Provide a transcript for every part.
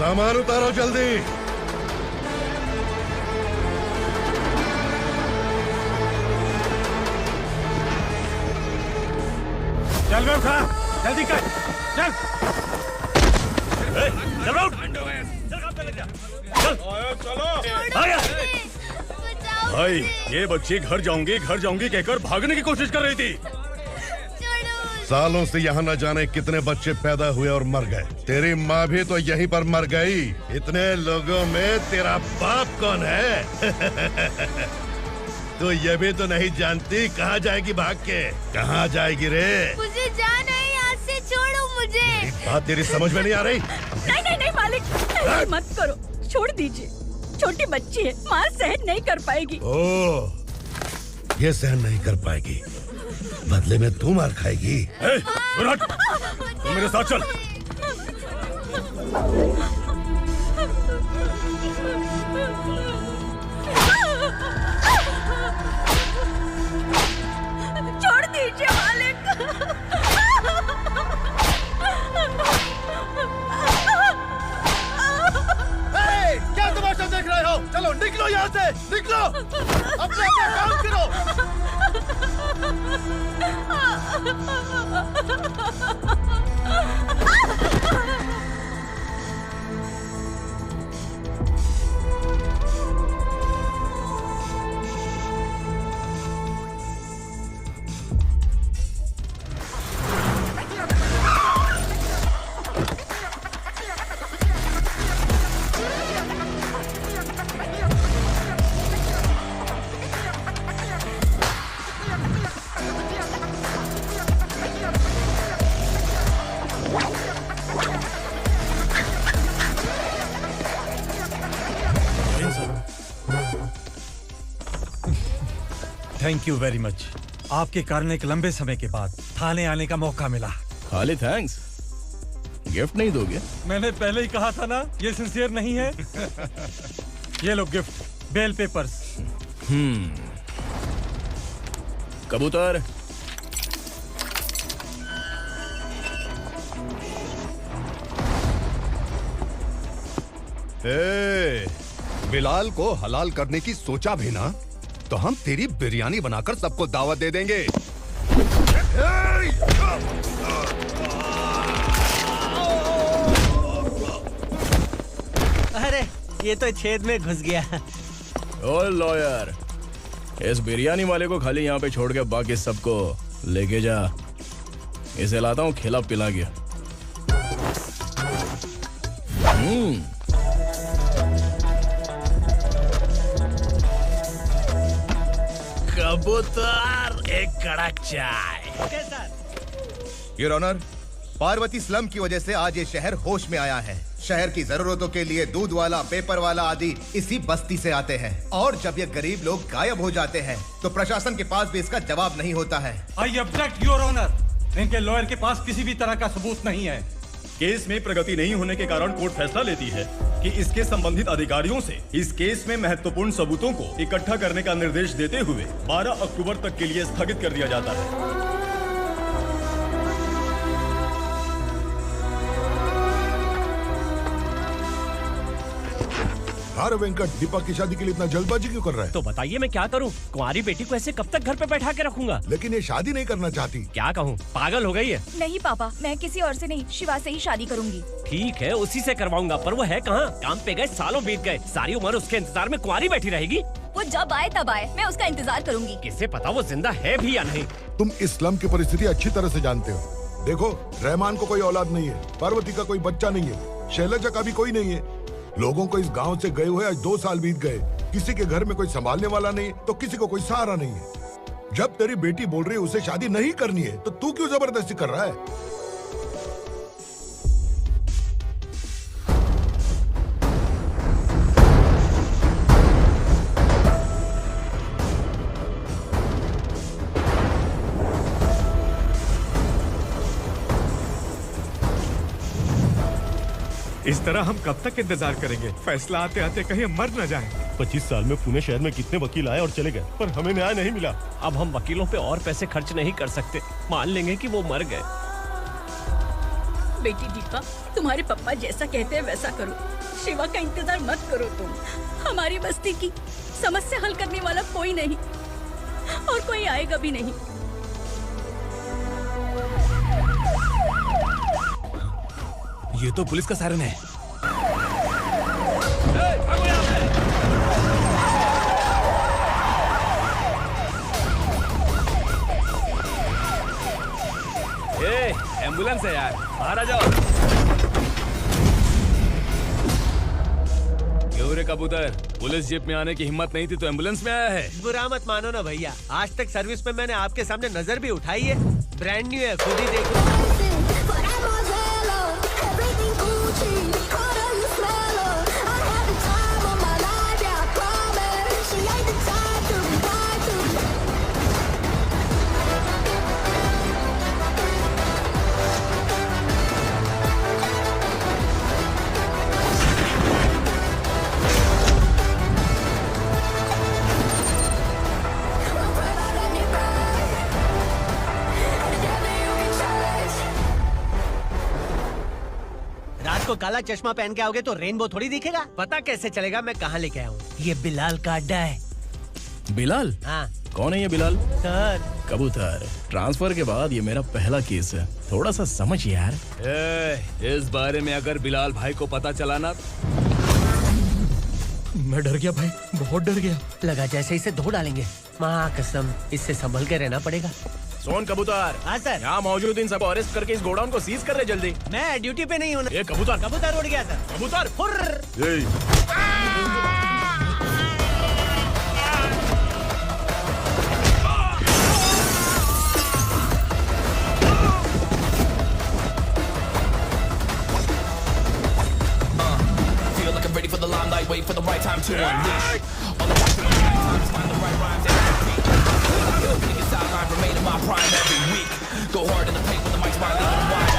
सामान उतारो जल्दी। चल बे उठा, जल्दी कर, चल। चल उठ, चल काम पे लग जा, चल। चलो। भाई ये बच्ची घर जाऊंगी कहकर भागने की कोशिश कर रही थी। सालों से यहाँ न जाने कितने बच्चे पैदा हुए और मर गए। तेरी माँ भी तो यहीं पर मर गई। इतने लोगों में तेरा बाप कौन है? तो ये भी तो नहीं जानती कहाँ जाएगी भाग के? कहाँ जाएगी रे? मुझे जाना है यहाँ से, छोड़ो मुझे। बात तेरी समझ में नहीं आ रही? नहीं नहीं नहीं मालिक, ऐसे मत करो, छोड़ दीजिए। छोटी बच्ची है, माँ सहन नहीं कर पाएगी। ओह, ये सहन नहीं कर पाएगी, बदले में तू मार खाएगी। तू मेरे साथ चल। छोड़ दीजिए मालिक। क्या तमाशा देख रहे हो? चलो निकलो यहाँ से, निकलो। अपना काम करो। Thank you very much. आपके कारण एक लंबे समय के बाद थाने आने का मौका मिला। खाली थैंक्स, गिफ्ट नहीं दोगे? मैंने पहले ही कहा था ना, ये सिंसियर नहीं है। ये लो गिफ्ट, बेल पेपर्स। कबूतर। बिलाल को हलाल करने की सोचा भी ना, तो हम तेरी बिरयानी बनाकर सबको दावत दे देंगे। अरे ये तो छेद में घुस गया। ओ लॉयर, इस बिरयानी वाले को खाली यहाँ पे छोड़ के बाकी सबको लेके जा। इसे लाता हूँ खिला पिला के। कबूतर, एक कड़क चाय। Okay sir. Your honour, Parvati slum की वजह से आज ये शहर होश में आया है। शहर की जरूरतों के लिए दूध वाला, पेपर वाला आदि इसी बस्ती से आते हैं, और जब ये गरीब लोग गायब हो जाते हैं तो प्रशासन के पास भी इसका जवाब नहीं होता है। I object your honour. इनके लॉयर के पास किसी भी तरह का सबूत नहीं है। केस में प्रगति नहीं होने के कारण कोर्ट फैसला लेती है कि इसके संबंधित अधिकारियों से इस केस में महत्वपूर्ण सबूतों को इकट्ठा करने का निर्देश देते हुए 12 अक्टूबर तक के लिए स्थगित कर दिया जाता है। अरे वेंकट, दीपक की शादी के लिए इतना जल्दबाजी क्यों कर रहा है? तो बताइए मैं क्या करूं? कुंवारी बेटी को ऐसे कब तक घर पे बैठा के रखूंगा? लेकिन ये शादी नहीं करना चाहती। क्या कहूं, पागल हो गई है। नहीं पापा, मैं किसी और से नहीं, शिवा से ही शादी करूंगी। ठीक है, उसी से करवाऊंगा, पर वो है कहाँ? काम पे गए, सालों बीत गए, सारी उम्र उसके इंतजार में कुंवारी बैठी रहेगी। वो जब आए तब आए, मैं उसका इंतजार करूंगी। किसे पता वो जिंदा है भी या नहीं। तुम इस्लाम की परिस्थिति अच्छी तरह से जानते हो। देखो, रहमान को कोई औलाद नहीं है, पार्वती का कोई बच्चा नहीं है, शैलजा का भी कोई नहीं है। लोगों को इस गांव से गए हुए आज 2 साल बीत गए। किसी के घर में कोई संभालने वाला नहीं, तो किसी को कोई सहारा नहीं है। जब तेरी बेटी बोल रही है उसे शादी नहीं करनी है, तो तू क्यों जबरदस्ती कर रहा है? इस तरह हम कब तक इंतजार करेंगे? फैसला आते आते कहीं हम मर न जाएं। 25 साल में पुणे शहर में कितने वकील आए और चले गए, पर हमें न्याय नहीं मिला। अब हम वकीलों पे और पैसे खर्च नहीं कर सकते। मान लेंगे कि वो मर गए। बेटी दीपा, तुम्हारे पापा जैसा कहते हैं वैसा करो। शिवा का इंतजार मत करो तुम। हमारी बस्ती की समस्या हल करने वाला कोई नहीं और कोई आएगा भी नहीं। ये तो पुलिस का सायरन है। एम्बुलेंस है यार, बाहर आ जाओ। क्यों रे कबूतर, पुलिस जीप में आने की हिम्मत नहीं थी तो एम्बुलेंस में आया है? बुरा मत मानो ना भैया, आज तक सर्विस में मैंने आपके सामने नजर भी उठाई है। ब्रांड न्यू है, खुद ही देखो। रात को काला चश्मा पहन के आओगे तो रेनबो थोड़ी दिखेगा। पता कैसे चलेगा मैं कहाँ लेके आया हूँ? ये बिलाल का अड्डा है। बिलाल? हाँ कौन है ये बिलाल? सर कबूतर, ट्रांसफर के बाद ये मेरा पहला केस है, थोड़ा सा समझ यार। इस बारे में अगर बिलाल भाई को पता चला ना। मैं डर गया भाई, बहुत डर गया। लगा जैसे इसे धो डालेंगे। माँ कसम, इससे संभल के रहना पड़ेगा। सोन कबूतर। हाँ सर। यहाँ मौजूद इन सबको अरेस्ट करके इस गोडाउन को सीज कर रहे जल्दी। मैं ड्यूटी पे नहीं हूँ। ये कबूतर, कबूतर उड़ गया सर। कबूतर। Feel like I'm ready for the limelight, wait for the right time to unleash. All the right times, find the right rhymes and repeat. Yo, getting a sideline, remain in my prime every week. Go hard in the paint when the mic's wide, leaving wide.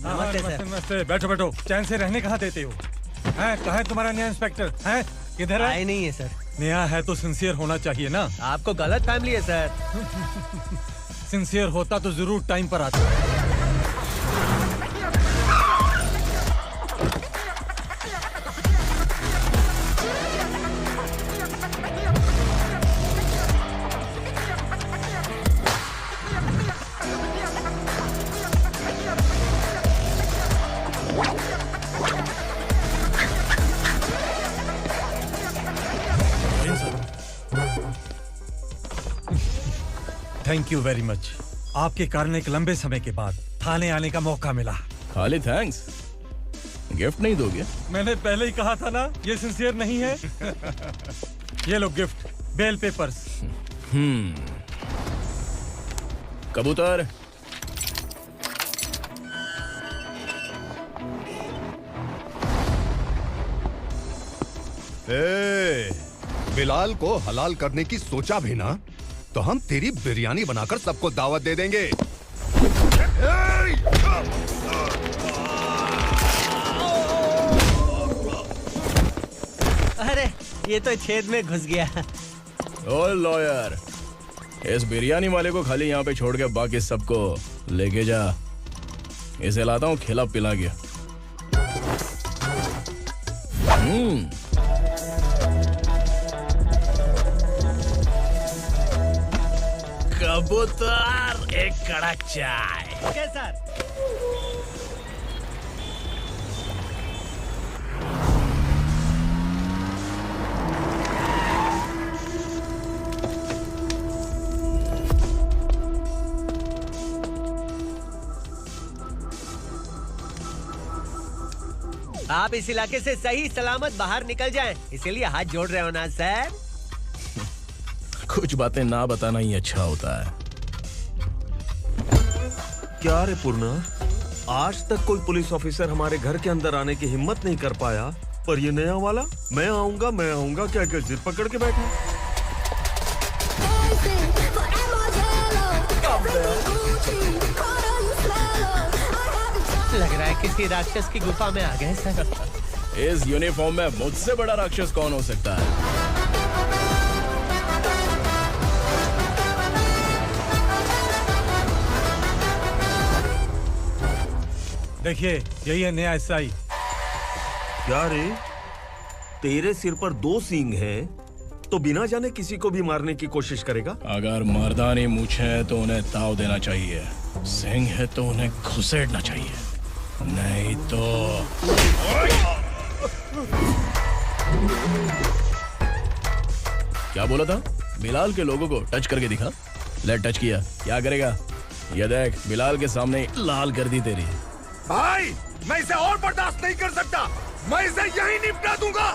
I feel like नमस्ते। बैठो बैठो, चैन से रहने कहाँ देते हो? हैं, कहाँ है तुम्हारा नया इंस्पेक्टर? हैं, किधर है? आए नहीं है सर। नया है तो सिंसियर होना चाहिए ना। आपको गलत फैमिली है सर। सिंसियर होता तो जरूर टाइम पर आता। Thank you very much. आपके कारण एक लंबे समय के बाद थाने आने का मौका मिला। खाली थैंक्स, गिफ्ट नहीं दोगे? मैंने पहले ही कहा था ना, ये सिंसियर नहीं है। ये लो गिफ्ट, बेल पेपर्स। कबूतर, बिलाल को हलाल करने की सोचा भी ना तो हम तेरी बिरयानी बनाकर सबको दावत दे देंगे। अरे ये तो छेद में घुस गया। ओ लॉयर, इस बिरयानी वाले को खाली यहाँ पे छोड़ के बाकी सबको लेके जा। इसे लाता हूँ खिला पिला के। कबूतर, एक कड़क चाय। Okay sir. आप इस इलाके से सही सलामत बाहर निकल जाएं, इसीलिए हाथ जोड़ रहे हो ना सर? कुछ बातें ना बताना ही अच्छा होता है। क्या रे पूर्णा, आज तक कोई पुलिस ऑफिसर हमारे घर के अंदर आने की हिम्मत नहीं कर पाया, पर ये नया वाला मैं आऊंगा क्या जिद पकड़ के बैठा। लग रहा है किसी राक्षस की गुफा में आ गए सर। इस यूनिफॉर्म में मुझसे बड़ा राक्षस कौन हो सकता है? देखिए, यही है नया एसआई। क्या रे, तेरे सिर पर 2 सींग हैं, तो बिना जाने किसी को भी मारने की कोशिश करेगा? अगर मर्दानी मूंछें है तो उन्हें ताव देना चाहिए, सिंह है तो उन्हें घुसेड़ना चाहिए, नहीं तो। क्या बोला था? बिलाल के लोगों को टच करके दिखा। ले टच किया, क्या करेगा? ये देख, बिलाल के सामने लाल कर दी तेरी। भाई, मैं इसे और बर्दाश्त नहीं कर सकता। मैं इसे यहीं निपटा दूंगा।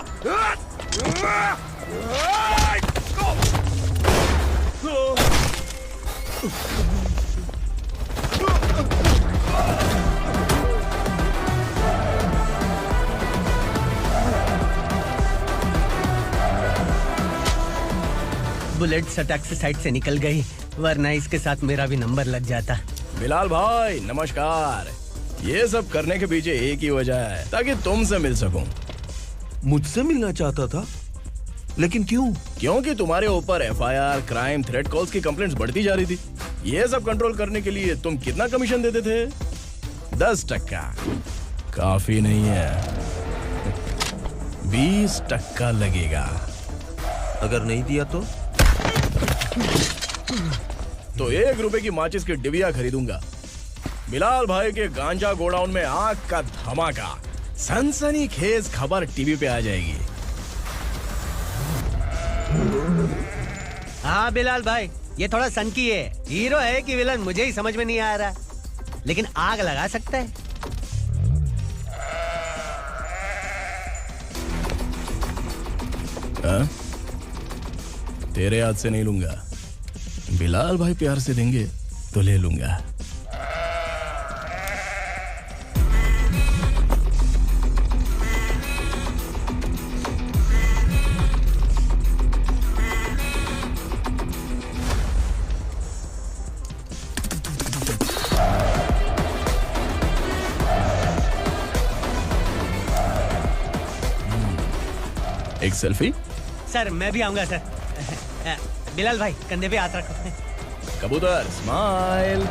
बुलेट सटक से साइड से निकल गई, वरना इसके साथ मेरा भी नंबर लग जाता। बिलाल भाई नमस्कार। ये सब करने के पीछे एक ही वजह है, ताकि तुमसे मिल सकूं। मुझसे मिलना चाहता था? लेकिन क्यों? क्योंकि तुम्हारे ऊपर एफआईआर, क्राइम, थ्रेट कॉल्स की कंप्लेंट्स बढ़ती जा रही थी। ये सब कंट्रोल करने के लिए तुम कितना कमीशन देते थे? 10%। काफी नहीं है, 20% लगेगा। अगर नहीं दिया तो 1 रुपए की माचिस की डिबिया खरीदूंगा। बिलाल भाई के गांजा गोडाउन में आग का धमाका, सनसनीखेज खबर टीवी पे आ जाएगी। हाँ बिलाल भाई, ये थोड़ा सनकी है। हीरो है कि विलन मुझे ही समझ में नहीं आ रहा, लेकिन आग लगा सकता है। हाँ? तेरे हाथ से नहीं लूंगा, बिलाल भाई प्यार से देंगे तो ले लूंगा। एक सेल्फी? सर मैं भी आऊंगा सर। बिलाल भाई कंधे पे हाथ रखो। कबूतर स्माइल।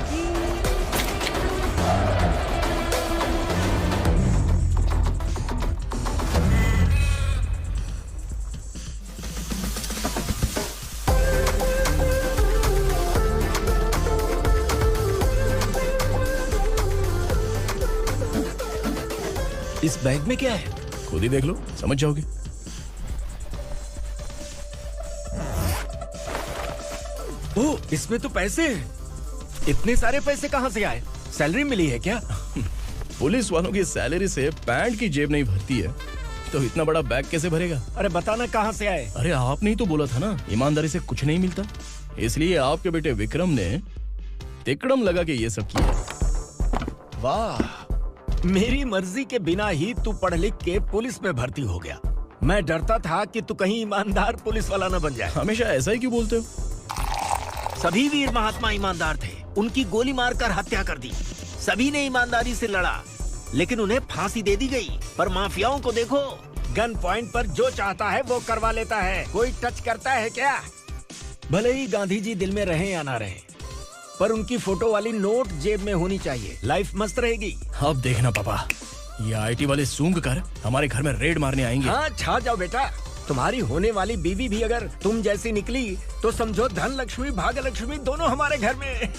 इस बैग में क्या है? खुद ही देख लो, समझ जाओगे। ओह, इसमें तो पैसे हैं। इतने सारे पैसे कहाँ से आए? सैलरी मिली है क्या? पुलिस वालों की सैलरी से पैंट की जेब नहीं भरती है, तो इतना बड़ा बैग कैसे भरेगा? अरे बताना कहाँ से आए? अरे आपने ही तो बोला था ना, ईमानदारी से कुछ नहीं मिलता, इसलिए आपके बेटे विक्रम ने तिकड़म लगा के ये सब किया। वाह, मेरी मर्जी के बिना ही तू पढ़ लिख के पुलिस में भर्ती हो गया। मैं डरता था कि तू कहीं ईमानदार पुलिस वाला न बन जाए। हमेशा ऐसा ही क्यों बोलते हो? सभी वीर महात्मा ईमानदार थे, उनकी गोली मारकर हत्या कर दी। सभी ने ईमानदारी से लड़ा, लेकिन उन्हें फांसी दे दी गई। पर माफियाओं को देखो, गन पॉइंट पर जो चाहता है वो करवा लेता है। कोई टच करता है क्या? भले ही गांधी जी दिल में रहे या ना रहे, पर उनकी फोटो वाली नोट जेब में होनी चाहिए। लाइफ मस्त रहेगी। अब देखना पापा, ये आईटी वाले सूंघ कर हमारे घर में रेड मारने आएंगे। हाँ, छा जाओ बेटा। तुम्हारी होने वाली बीवी भी अगर तुम जैसी निकली तो समझो धन लक्ष्मी भाग्य लक्ष्मी दोनों हमारे घर में।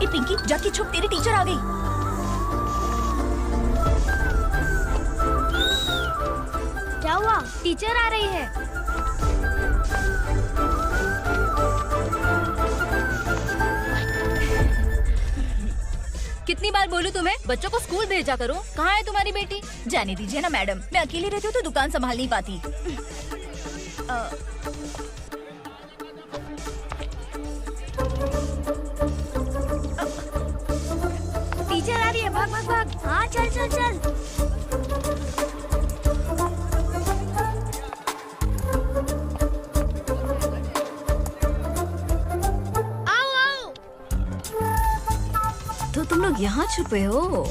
पिंकी, जाके छुप, तेरी टीचर आ गई। क्या हुआ? टीचर आ रही है। कितनी बार बोलूं तुम्हें, बच्चों को स्कूल भेजा करो। कहाँ है तुम्हारी बेटी? जाने दीजिए ना मैडम, मैं अकेली रहती हूँ तो दुकान संभाल नहीं पाती। टीचर आ रही है, भाग भाग भाग। हाँ चल चल चल। आओ आओ। तो तुम लोग यहाँ छुपे हो?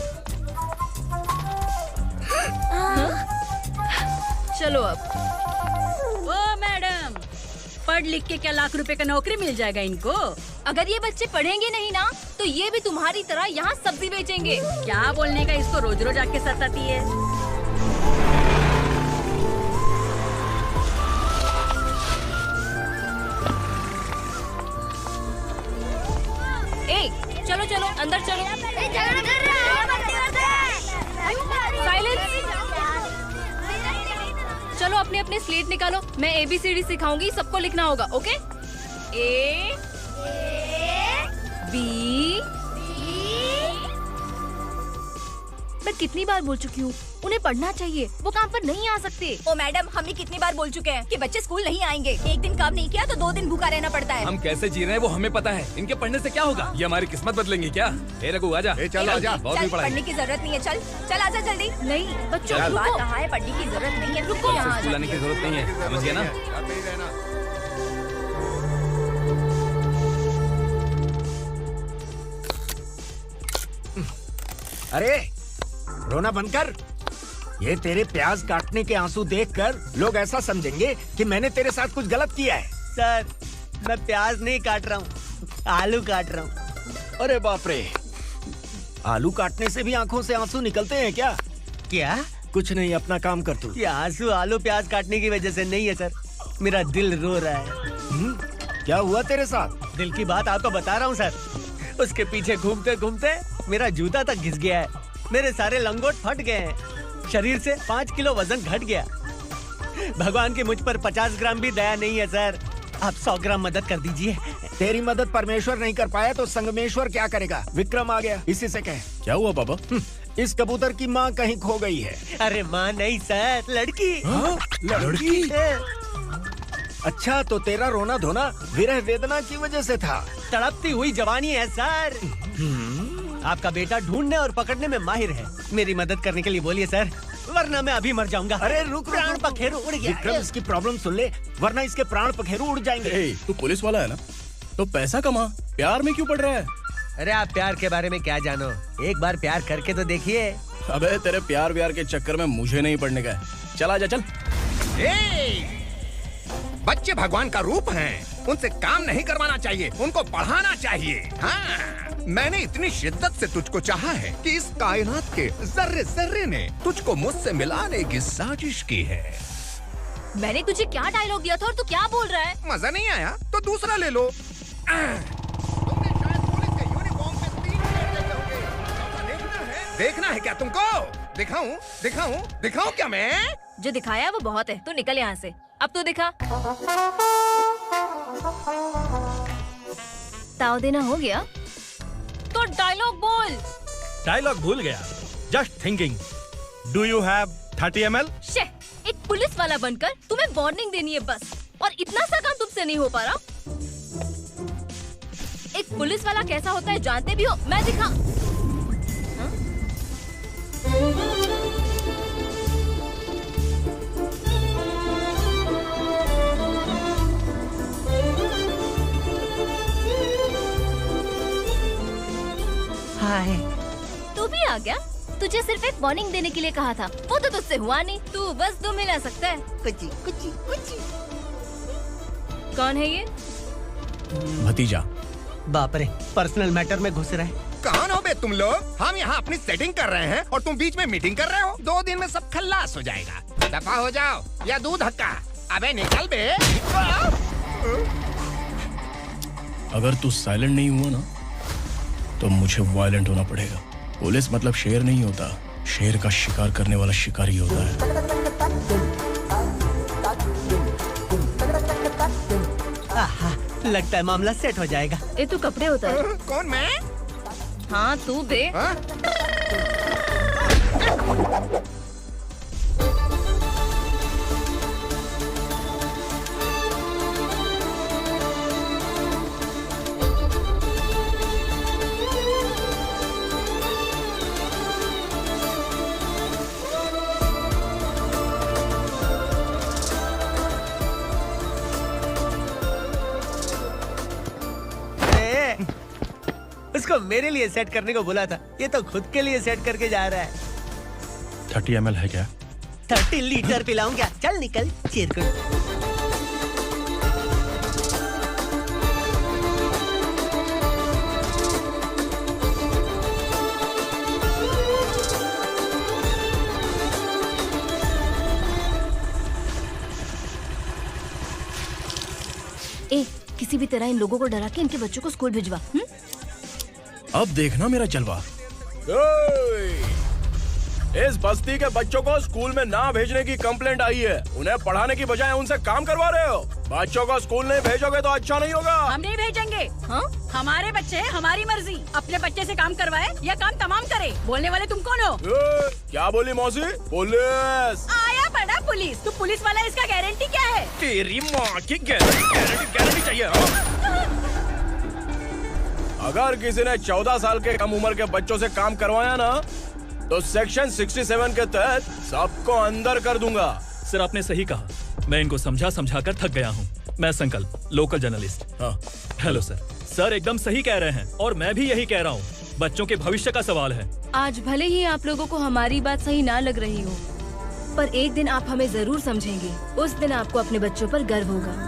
चलो अब। ओ मैडम, पढ़ लिख के क्या लाख रुपए का नौकरी मिल जाएगा इनको? अगर ये बच्चे पढ़ेंगे नहीं ना तो ये भी तुम्हारी तरह यहाँ सब्जी बेचेंगे। क्या बोलने का, इसको रोज रोज आके सताती है। ए, चलो चलो अंदर चलो। साइलेंस। चलो अपने अपने स्लेट निकालो, मैं ABCD सिखाऊंगी, सबको लिखना होगा। ओके? A B। मैं कितनी बार बोल चुकी हूँ, उन्हें पढ़ना चाहिए, वो काम पर नहीं आ सकते। ओ मैडम, हम भी कितनी बार बोल चुके हैं कि बच्चे स्कूल नहीं आएंगे। एक दिन काम नहीं किया तो 2 दिन भूखा रहना पड़ता है। हम कैसे जी रहे हैं वो हमें पता है, इनके पढ़ने से क्या होगा? ये हमारी किस्मत बदलेंगे क्या? ए रघु आजा। चल आजा। बहुत भी पढ़ाई। पढ़ने की जरूरत नहीं है, चल चल आजा जल्दी। नहीं बच्चों, बात कहा है, पढ़ने की जरूरत नहीं है। रुको, यहाँ स्कूल आने की जरूरत नहीं है, समझ गया ना? अरे रोना बंद कर। ये तेरे प्याज काटने के आंसू देखकर लोग ऐसा समझेंगे कि मैंने तेरे साथ कुछ गलत किया है। सर, मैं प्याज नहीं काट रहा हूँ, आलू काट रहा हूँ। अरे बाप रे, आलू काटने से भी आंखों से आंसू निकलते हैं क्या? क्या? कुछ नहीं, अपना काम कर तू। ये आंसू आलू प्याज काटने की वजह से नहीं है सर, मेरा दिल रो रहा है। क्या हुआ तेरे साथ? दिल की बात आपको बता रहा हूँ सर। उसके पीछे घूमते घूमते मेरा जूता तक घिस गया है, मेरे सारे लंगोट फट गए हैं, शरीर से 5 किलो वजन घट गया। भगवान की मुझ पर 50 ग्राम भी दया नहीं है सर, आप 100 ग्राम मदद कर दीजिए। तेरी मदद परमेश्वर नहीं कर पाया तो संगमेश्वर क्या करेगा? विक्रम आ गया, इसी से कह। क्या हुआ पापा? इस कबूतर की माँ कहीं खो गई है। अरे माँ नहीं सर, लड़की। लड़की? अच्छा, तो तेरा रोना धोना विरह वेदना की वजह से था। तड़पती हुई जवानी है सर। आपका बेटा ढूंढने और पकड़ने में माहिर है, मेरी मदद करने के लिए बोलिए सर, वरना मैं अभी मर जाऊंगा। अरे रुक, प्राण पखेरु उड़ गया। विक्रम, इसकी प्रॉब्लम सुन ले, वरना इसके प्राण पखेरु उड़ जाएंगे। तू पुलिस वाला है ना, तो पैसा कमा, प्यार में क्यों पड़ रहा है? अरे आप प्यार के बारे में क्या जानो, एक बार प्यार करके तो देखिए। अबे तेरे प्यार व्यार के चक्कर में मुझे नहीं पड़ने का है। चल आजा चल। बच्चे भगवान का रूप हैं, उनसे काम नहीं करवाना चाहिए, उनको पढ़ाना चाहिए। हाँ, मैंने इतनी शिद्दत से तुझको चाहा है कि इस कायनात के जर्रे जर्रे ने तुझको मुझसे मिलाने की साजिश की है। मैंने तुझे क्या डायलॉग दिया था और तू क्या बोल रहा है? मजा नहीं आया तो दूसरा ले लो। तुमने शायद पुलिस के यूनिफॉर्म पे 3 शेर देखे होंगे। देखना है क्या तुमको? दिखाऊं दिखाऊं दिखाऊं क्या मैं? जो दिखाया वो बहुत है, तू निकल यहाँ से। अब तो दिखा। ताव देना हो गया तो डायलॉग बोल। डायलॉग भूल गया। Just thinking, do you have 30 ml? शे, एक पुलिस वाला बनकर तुम्हें वार्निंग देनी है बस, और इतना सा काम तुमसे नहीं हो पा रहा। एक पुलिस वाला कैसा होता है जानते भी हो? मैं दिखा। हाय। तू भी आ गया? तुझे सिर्फ एक वार्निंग देने के लिए कहा था, वो तो तुझसे हुआ नहीं। तू बस दो मिला सकता है। कुची कुची कुची। कौन है ये? भतीजा। बाप रे, पर्सनल मैटर में घुस रहे। कौन हो बे तुम लोग? हम यहाँ अपनी सेटिंग कर रहे हैं और तुम बीच में मीटिंग कर रहे हो। 2 दिन में सब खल्लास हो जाएगा। दफा हो जाओ या दूध हक्का। अबे निकल बे। अगर तू साइलेंट नहीं हुआ ना तो मुझे वायलेंट होना पड़ेगा। पुलिस मतलब शेर नहीं होता, शेर का शिकार करने वाला शिकारी होता है। आहा, लगता है मामला सेट हो जाएगा। ये तू कपड़े होता है? कौन मैं? हाँ तू बे। उसको मेरे लिए सेट करने को बोला था, ये तो खुद के लिए सेट करके जा रहा है। 30 ml है क्या? 30 लीटर पिलाऊं क्या? चल निकल चिरकुट। ए, किसी भी तरह इन लोगों को डरा के इनके बच्चों को स्कूल भिजवा। अब देखना मेरा जलवा। इस बस्ती के बच्चों को स्कूल में ना भेजने की कंप्लेंट आई है। उन्हें पढ़ाने की बजाय उनसे काम करवा रहे हो। बच्चों को स्कूल नहीं भेजोगे तो अच्छा नहीं होगा। हम नहीं भेजेंगे। हाँ? हमारे बच्चे हमारी मर्जी। अपने बच्चे से काम करवाए या काम तमाम करे। बोलने वाले तुम कौन हो? क्या बोली मौसी? पुलिस आया बड़ा पुलिस। तू पुलिस वाला, इसका गारंटी क्या है? तेरी माँ की गारंटी चाहिए। अगर किसी ने 14 साल के कम उम्र के बच्चों से काम करवाया ना तो सेक्शन 67 के तहत सबको अंदर कर दूंगा। सर आपने सही कहा, मैं इनको समझा कर थक गया हूँ। मैं संकल्प, लोकल जर्नलिस्ट। हाँ। Hello sir. सर एकदम सही कह रहे हैं और मैं भी यही कह रहा हूँ। बच्चों के भविष्य का सवाल है। आज भले ही आप लोगों को हमारी बात सही ना लग रही हो, पर एक दिन आप हमें जरूर समझेंगे। उस दिन आपको अपने बच्चों पर गर्व होगा।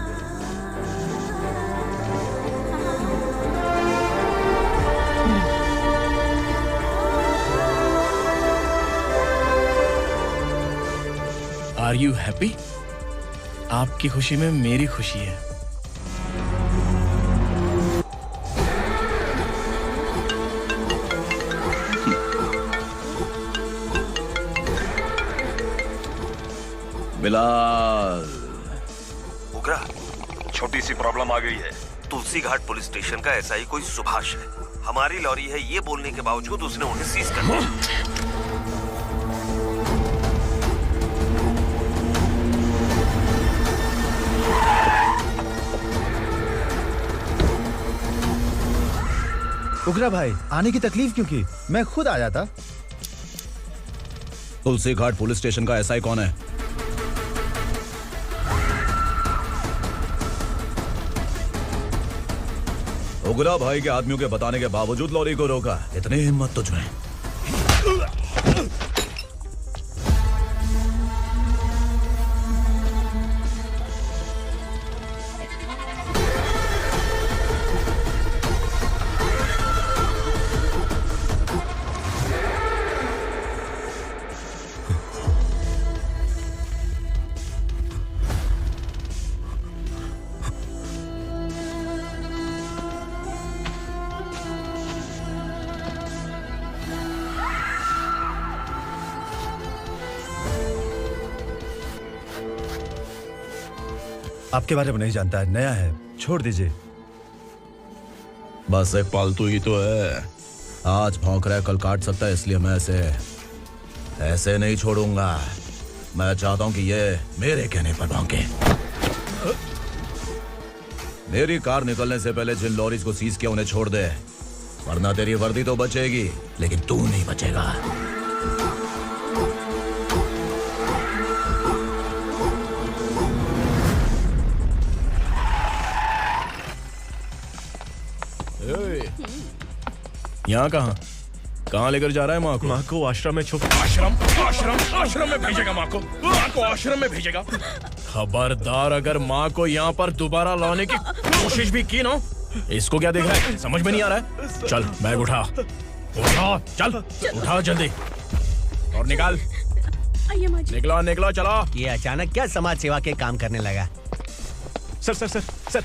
Are you happy? आपकी खुशी में मेरी खुशी है। बिलाल। उगरा, छोटी सी प्रॉब्लम आ गई है। तुलसी घाट पुलिस स्टेशन का ऐसा ही कोई सुभाष है। हमारी लॉरी है ये बोलने के बावजूद उसने उन्हें सीज कर दिया। उगरा भाई, आने की तकलीफ क्यों की? मैं खुद आ जाता। तुलसी घाट पुलिस स्टेशन का एसआई कौन है? उगरा भाई के आदमियों के बताने के बावजूद लॉरी को रोका। इतनी हिम्मत तुझमें? आपके बारे में नहीं जानता है, नया है, छोड़ दीजिए। बस एक पालतू ही तो है। आज भौंक रहा है, कल काट सकता है, इसलिए मैं ऐसे नहीं छोड़ूंगा। मैं चाहता हूँ कि ये मेरे कहने पर भौंके। मेरी कार निकलने से पहले जिन लॉरीज को सीज किया उन्हें छोड़ दे, वरना तेरी वर्दी तो बचेगी लेकिन तू नहीं बचेगा। यहाँ कहाँ लेकर जा रहा है माँ को? माँ को आश्रम में छुप। आश्रम में भेजेगा माँ को आश्रम में भेजेगा। खबरदार, अगर माँ को यहाँ पर दोबारा लाने की कोशिश भी की ना, इसको क्या देख रहा है? समझ में नहीं आ रहा है? चल बैग उठा, चल उठा जल्दी और निकाल। निकला चला। ये अचानक क्या समाज सेवा के काम करने लगा? सर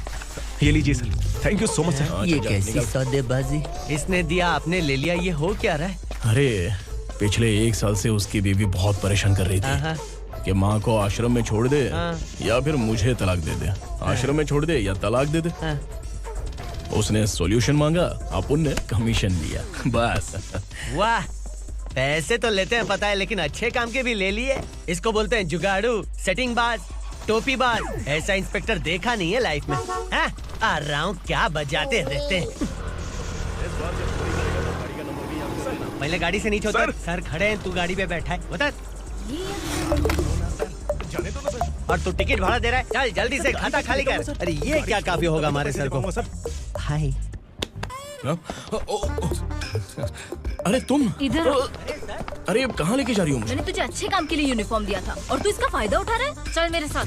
ये लीजिए sir. Thank you so much sir. ये कैसी सौदेबाजी? इसने दिया, आपने ले लिया, ये हो क्या रहा है? अरे पिछले 1 साल से उसकी बीवी बहुत परेशान कर रही थी कि माँ को आश्रम में छोड़ दे या फिर मुझे तलाक दे दे। आश्रम में छोड़ दे या तलाक दे दे। उसने सॉल्यूशन मांगा, अपन ने कमीशन लिया, बस। वाह, पैसे तो लेते हैं पता है, लेकिन अच्छे काम के भी ले लिए। इसको बोलते हैं जुगाड़ू, सेटिंग बाज, टोपी बाज। ऐसा इंस्पेक्टर देखा नहीं है लाइफ में। हाँ? आ रहा हूँ, क्या बजाते रहते हैं। पहले गाड़ी से नीचे उतर। सर खड़े हैं, तू गाड़ी पे बैठा है, उतर। और तू टिकट भाड़ा दे रहा है? चल जल्दी से खाता खाली कर। अरे ये क्या काफी होगा हमारे सर को। हाय। अरे तुम इधर। अरे अब कहाँ लेके जा रही हो मुझे? मैंने तुझे अच्छे काम के लिए यूनिफॉर्म दिया था और तू इसका फायदा उठा रहा है। चल मेरे साथ।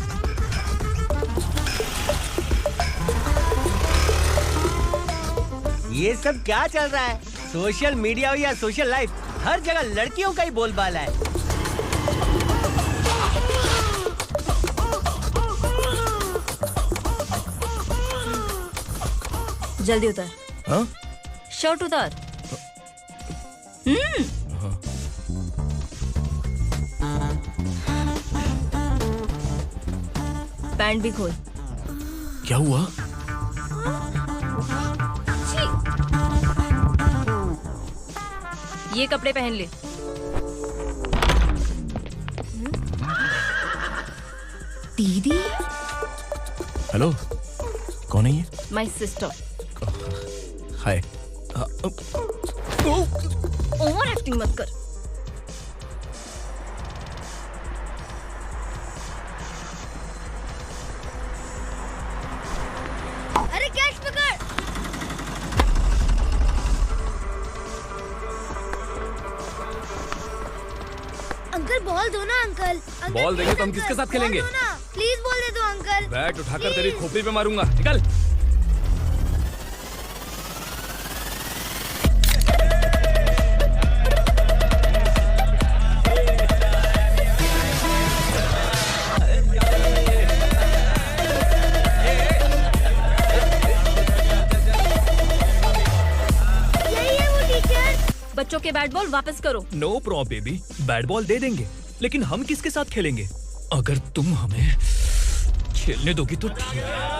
ये सब क्या चल रहा है? सोशल मीडिया हो या सोशल लाइफ, हर जगह लड़कियों का ही बोलबाला है। जल्दी उतर। हाँ? शर्ट उतार। पैंट भी खोल। क्या हुआ? ये कपड़े पहन ले। दीदी। हेलो, कौन है ये? My sister. Hi. Over acting मत कर। अरे कैच पकड़। अंकल बॉल दो ना अंकल। बॉल देंगे तो हम किसके साथ खेलेंगे? प्लीज बॉल दे दो अंकल। बैट उठाकर तेरी खोपड़ी पे मारूंगा। निकल। बच्चों के बैट बॉल वापस करो। No problem baby, bat ball दे देंगे, लेकिन हम किसके साथ खेलेंगे? अगर तुम हमें खेलने दोगी तो ठीक है।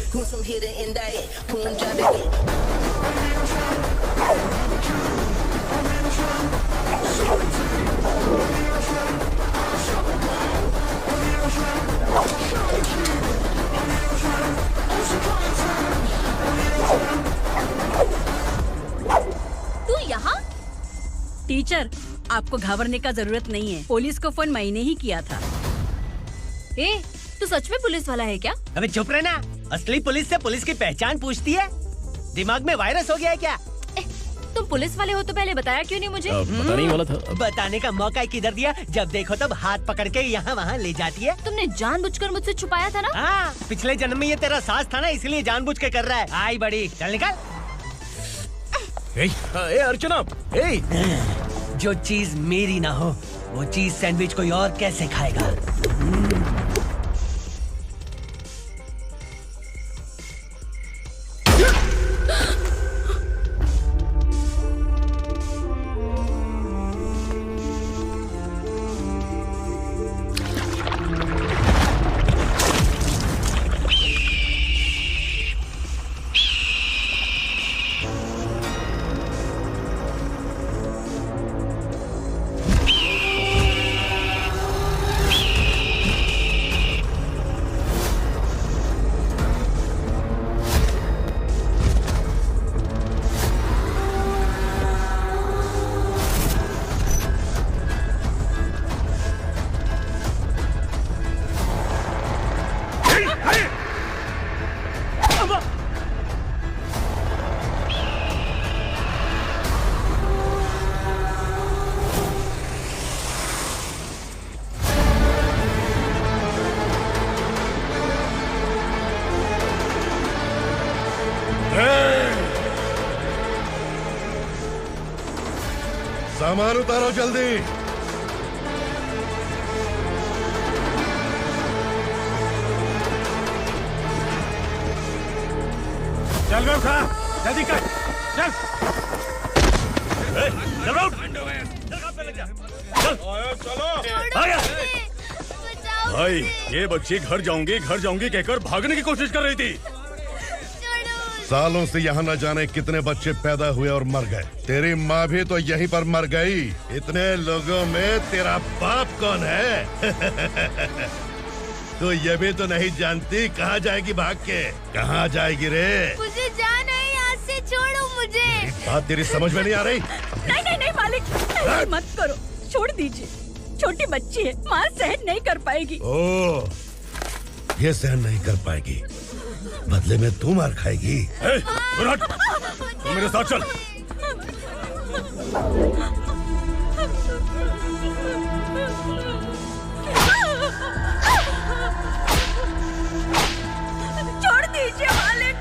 Who's some hidden in that? Punjabi. तू यहाँ? टीचर, आपको घबराने का जरूरत नहीं है। पुलिस को फोन मैंने ही किया था। ए, तू सच में पुलिस वाला है क्या? अबे चुप रहना। असली पुलिस से पुलिस की पहचान पूछती है? दिमाग में वायरस हो गया है क्या? तुम पुलिस वाले हो तो पहले बताया क्यों नहीं मुझे? बताने ही वाला था। बताने का मौका किधर दिया? जब देखो तब हाथ पकड़ के यहाँ वहाँ ले जाती है। तुमने जानबूझकर मुझसे छुपाया था ना? हाँ, पिछले जन्म में ये तेरा सास था ना, इसलिए जानबूझ के कर रहा है। आई बड़ी, चल निकल। ए अर्चना, ए! जो चीज मेरी ना हो, वो चीज सैंडविच कोई और कैसे खाएगा? सामान उतारो जल्दी। चल रहा खा, जल्दी कर, चल। चल रहा भाई, ये बच्ची घर जाऊंगी कहकर भागने की कोशिश कर रही थी। सालों से यहाँ न जाने कितने बच्चे पैदा हुए और मर गए। तेरी माँ भी तो यहीं पर मर गई। इतने लोगों में तेरा बाप कौन है? तो ये भी तो नहीं जानती कहाँ जाएगी भाग के? कहाँ जाएगी रे? मुझे जाना है यहाँ से, छोड़ो मुझे। बात तेरी समझ में नहीं आ रही? नहीं मालिक, ऐसे मत करो, छोड़ दीजिए। छोटी बच्ची है, माँ सहन नहीं कर पाएगी। ओह, ये सहन नहीं कर पाएगी, बदले में तू मार खाएगी। तू मेरे साथ चल। छोड़ दीजिए मालिक।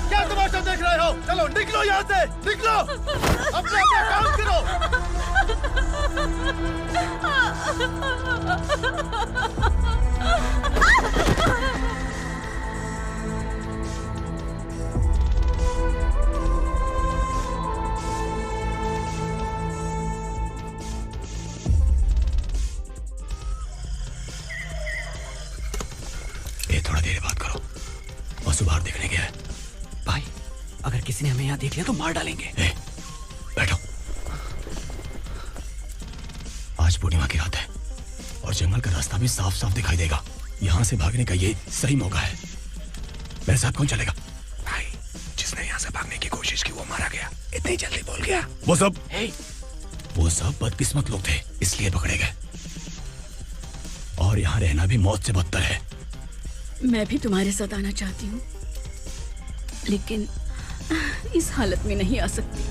क्या तमाशा देख रहे हो? चलो निकलो यहाँ से, निकलो। अपना काम करो। ये थोड़ा देर बात करो, बस बाहर देखने गया है। भाई, अगर किसी ने हमें यहाँ देख लिया तो मार डालेंगे। बैठो। आज पूर्णिमा की रात है और जंगल का रास्ता भी साफ साफ दिखाई देगा। यहाँ से भागने का ये सही मौका है। मेरे साथ कौन चलेगा? भाई, जिसने यहाँ से भागने की कोशिश की वो मारा गया। इतनी जल्दी बोल गया। वो सब बदकिस्मत लोग थे, इसलिए पकड़े गए। और यहाँ रहना भी मौत से बदतर है। मैं भी तुम्हारे साथ आना चाहती हूँ, लेकिन इस हालत में नहीं आ सकती।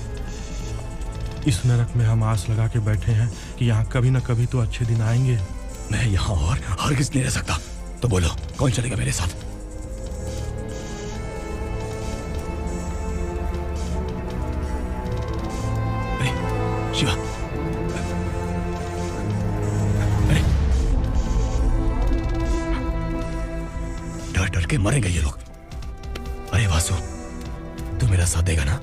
इस नरक में हम आस लगा के बैठे हैं कि यहाँ कभी न कभी तो अच्छे दिन आएंगे। मैं यहाँ और हरगिज़ नहीं रह सकता। तो बोलो, कौन चलेगा मेरे साथ? अरे शिवा, अरे डर डर के मरेंगे ये लोग। अरे वासु, तू मेरा साथ देगा ना?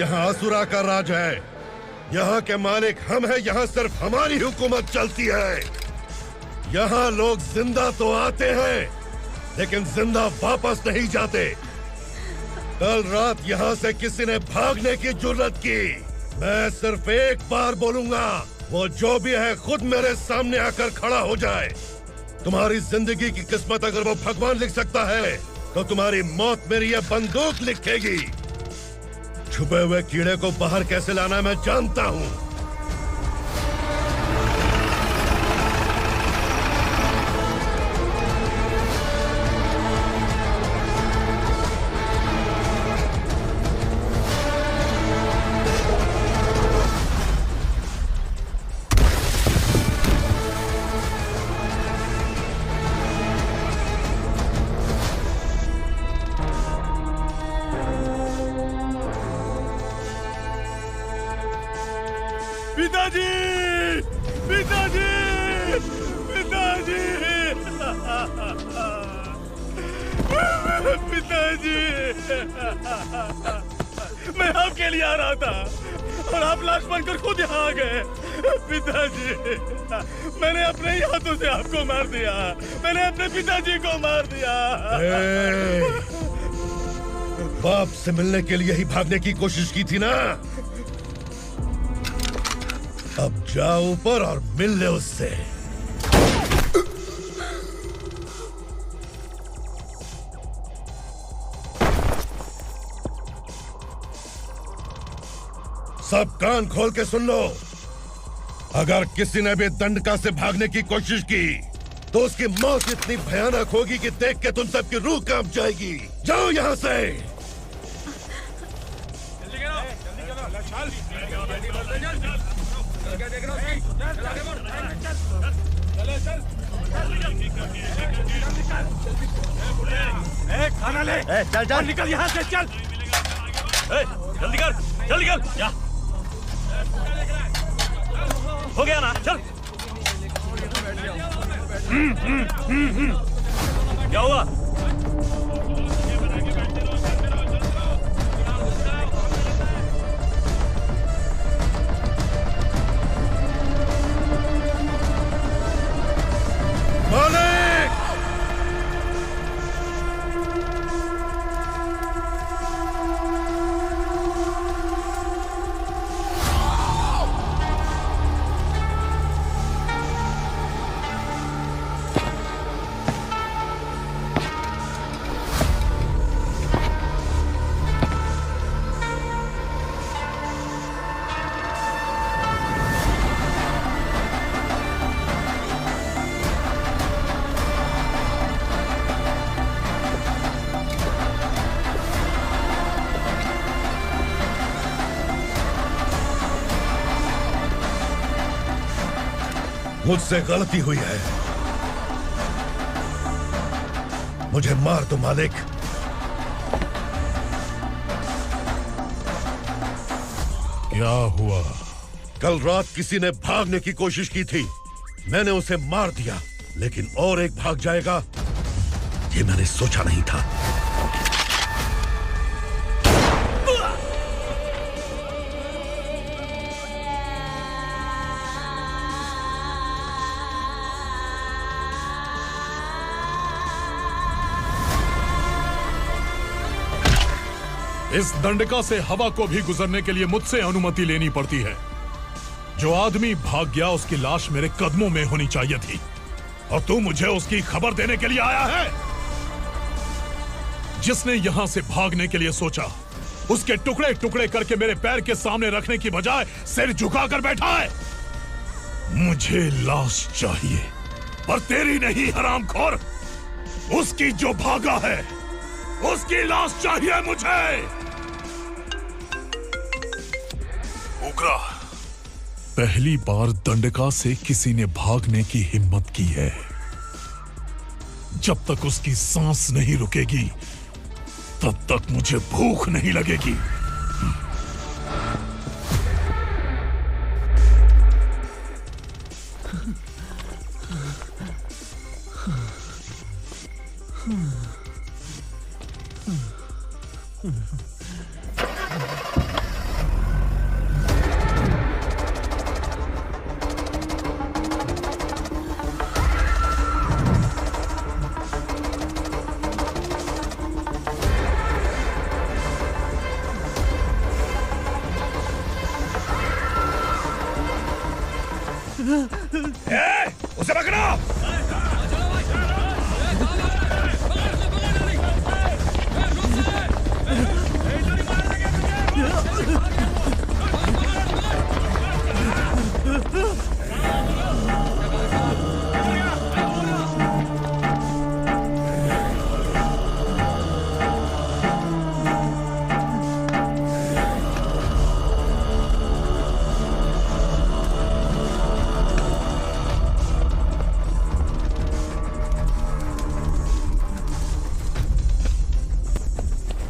यहाँ असुरा का राज है। यहाँ के मालिक हम हैं, यहाँ सिर्फ हमारी हुकूमत चलती है। यहाँ लोग जिंदा तो आते हैं लेकिन जिंदा वापस नहीं जाते। कल रात यहाँ से किसी ने भागने की जुर्रत की, मैं सिर्फ एक बार बोलूंगा, वो जो भी है खुद मेरे सामने आकर खड़ा हो जाए। तुम्हारी जिंदगी की किस्मत अगर वो भगवान लिख सकता है तो तुम्हारी मौत मेरी ये बंदूक लिखेगी। छुपे हुए कीड़े को बाहर कैसे लाना मैं जानता हूँ। पिताजी, पिताजी, पिताजी, पिताजी, मैं आपके लिए आ रहा था और आप लाश बनकर खुद यहाँ आ गए। पिताजी, मैंने अपने ही हाथों से आपको मार दिया, मैंने अपने पिताजी को मार दिया। बाप से मिलने के लिए ही भागने की कोशिश की थी ना? अब जाओ ऊपर और मिल ले उससे। सब कान खोल के सुन लो। अगर किसी ने भी दंडका से भागने की कोशिश की तो उसकी मौत इतनी भयानक होगी कि देख के तुम सबकी रूह कांप जाएगी। जाओ यहाँ से। खाना ले। चल चल निकल यहाँ से, चल। जल्दी कर, जल्दी कर। जा। हो गया ना, चल। क्या हुआ? मुझसे गलती हुई है, मुझे मार दो मालिक। क्या हुआ? कल रात किसी ने भागने की कोशिश की थी, मैंने उसे मार दिया, लेकिन और एक भाग जाएगा ये मैंने सोचा नहीं था। इस दंडका से हवा को भी गुजरने के लिए मुझसे अनुमति लेनी पड़ती है। जो आदमी भाग गया उसकी लाश मेरे कदमों में होनी चाहिए थी, और तू मुझे उसकी खबर देने के लिए आया है। जिसने यहां से भागने के लिए सोचा उसके टुकड़े टुकड़े करके मेरे पैर के सामने रखने की बजाय सिर झुकाकर बैठा है। मुझे लाश चाहिए, पर तेरी नहीं हरामखोर, उसकी जो भागा है उसकी लाश चाहिए मुझे। उग्रा, पहली बार दंडका से किसी ने भागने की हिम्मत की है। जब तक उसकी सांस नहीं रुकेगी तब तक मुझे भूख नहीं लगेगी।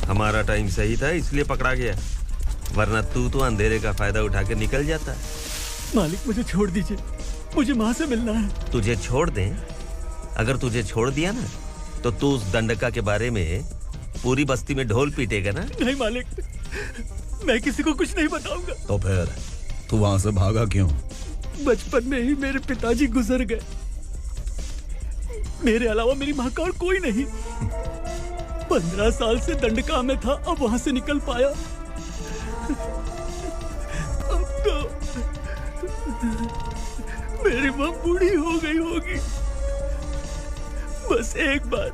हमारा टाइम सही था इसलिए पकड़ा गया, वरना तू तो अंधेरे का फायदा उठा के निकल जाता। मालिक मुझे छोड़ दीजिए, मुझे माँ से मिलना है। तुझे छोड़ दें? अगर तुझे छोड़ दिया ना तो तू उस दंडका के बारे में पूरी बस्ती में ढोल पीटेगा ना। नहीं मालिक, मैं किसी को कुछ नहीं बताऊंगा। तो फिर तू वहां से भागा क्यों? बचपन में ही मेरे पिताजी गुजर गए, मेरे अलावा मेरी माँ का और कोई नहीं। 15 साल से दंडका में था, अब वहां से निकल पाया। अब तो मेरी माँ बूढ़ी हो गई होगी। बस एक बार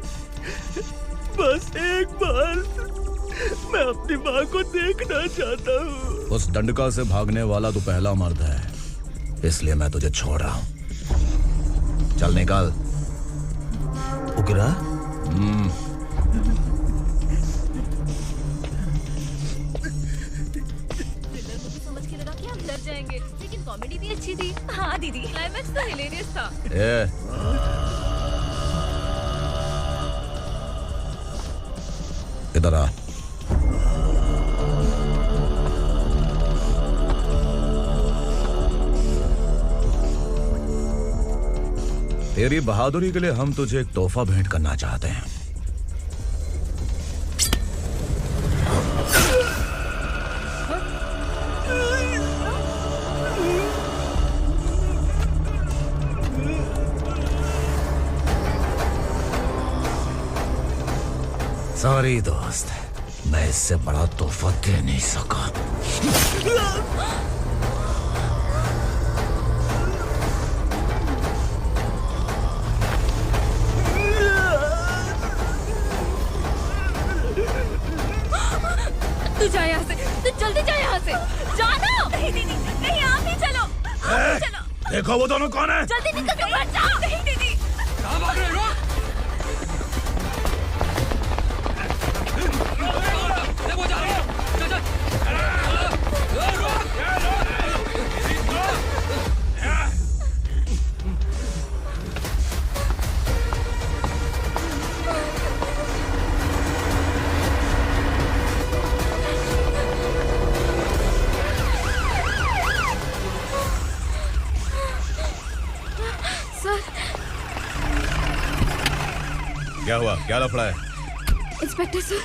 मैं अपनी माँ को देखना चाहता हूँ। उस दंडका से भागने वाला तो पहला मर्द है, इसलिए मैं तुझे छोड़ रहा हूँ। चल निकल। उगरा? समझ के लगा कि हम डर जाएंगे, लेकिन कॉमेडी भी अच्छी थी। हाँ दीदी, क्लाइमैक्स तो हिलेरियस था। इधर आ। तेरी बहादुरी के लिए हम तुझे एक तोहफा भेंट करना चाहते हैं। सॉरी दोस्त, मैं इससे बड़ा तोहफा दे नहीं सका। तू जा यहाँ से, तू जल्दी जा यहाँ से। जानो। नहीं दीदी, नहीं आप ही चलो, आप ही चलो। देखो वो दोनों कौन है? जल्दी निकल के मत जाओ। नहीं दीदी। कहाँ भाग रहे हो? वो जा रही है। चल चल। क्या हुआ? क्या लफड़ा है? इंस्पेक्टर सर,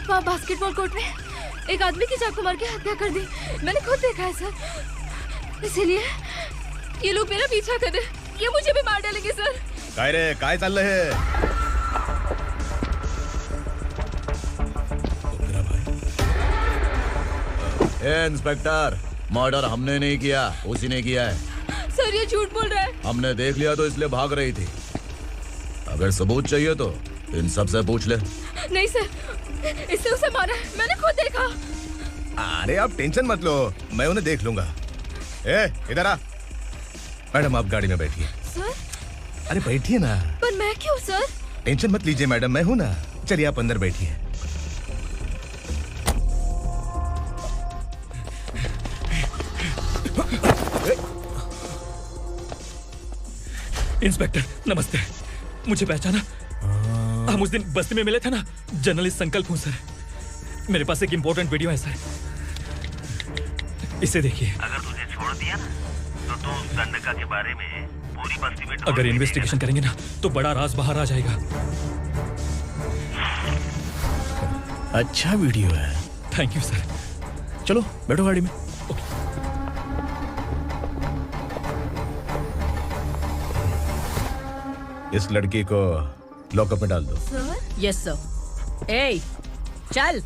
वहाँ बास्केटबॉल कोर्ट में एक आदमी की चाकू मार के हत्या कर दी। मैंने खुद देखा है सर, इसीलिए ये लोग मेरा पीछा कर रहे हैं। ये मुझे भी मार डालेंगे सर। काय रे, काय चल रहे हैं? इंस्पेक्टर, मर्डर हमने नहीं किया, उसी ने किया है। सर ये झूठ बोल रहा है। हमने देख लिया तो इसलिए भाग रही थी। अगर सबूत चाहिए तो इन सब से पूछ ले। नहीं सर, इससे उसे मारा है, मैंने खुद देखा। अरे आप टेंशन मत लो, मैं उन्हें देख लूंगा। इधर आ। मैडम आप गाड़ी में बैठिए। सर? अरे बैठिए ना। पर मैं क्यों सर? टेंशन मत लीजिए मैडम, मैं हूँ ना। चलिए आप अंदर बैठिए। इंस्पेक्टर नमस्ते, मुझे पहचाना? हम उस दिन बस्ती में मिले थे ना, जर्नलिस्ट संकल्प हूँ सर। मेरे पास एक इम्पोर्टेंट वीडियो है सर, इसे देखिए। अगर तुझे छोड़ दिया ना तो तू उस दंडका के बारे में पूरी बस्ती में अगर इन्वेस्टिगेशन करेंगे ना तो बड़ा राज बाहर आ जाएगा। अच्छा वीडियो है। Thank you sir. चलो बैठो गाड़ी में। इस लड़की को लॉकअप में डाल दो। Yes sir. ए चल।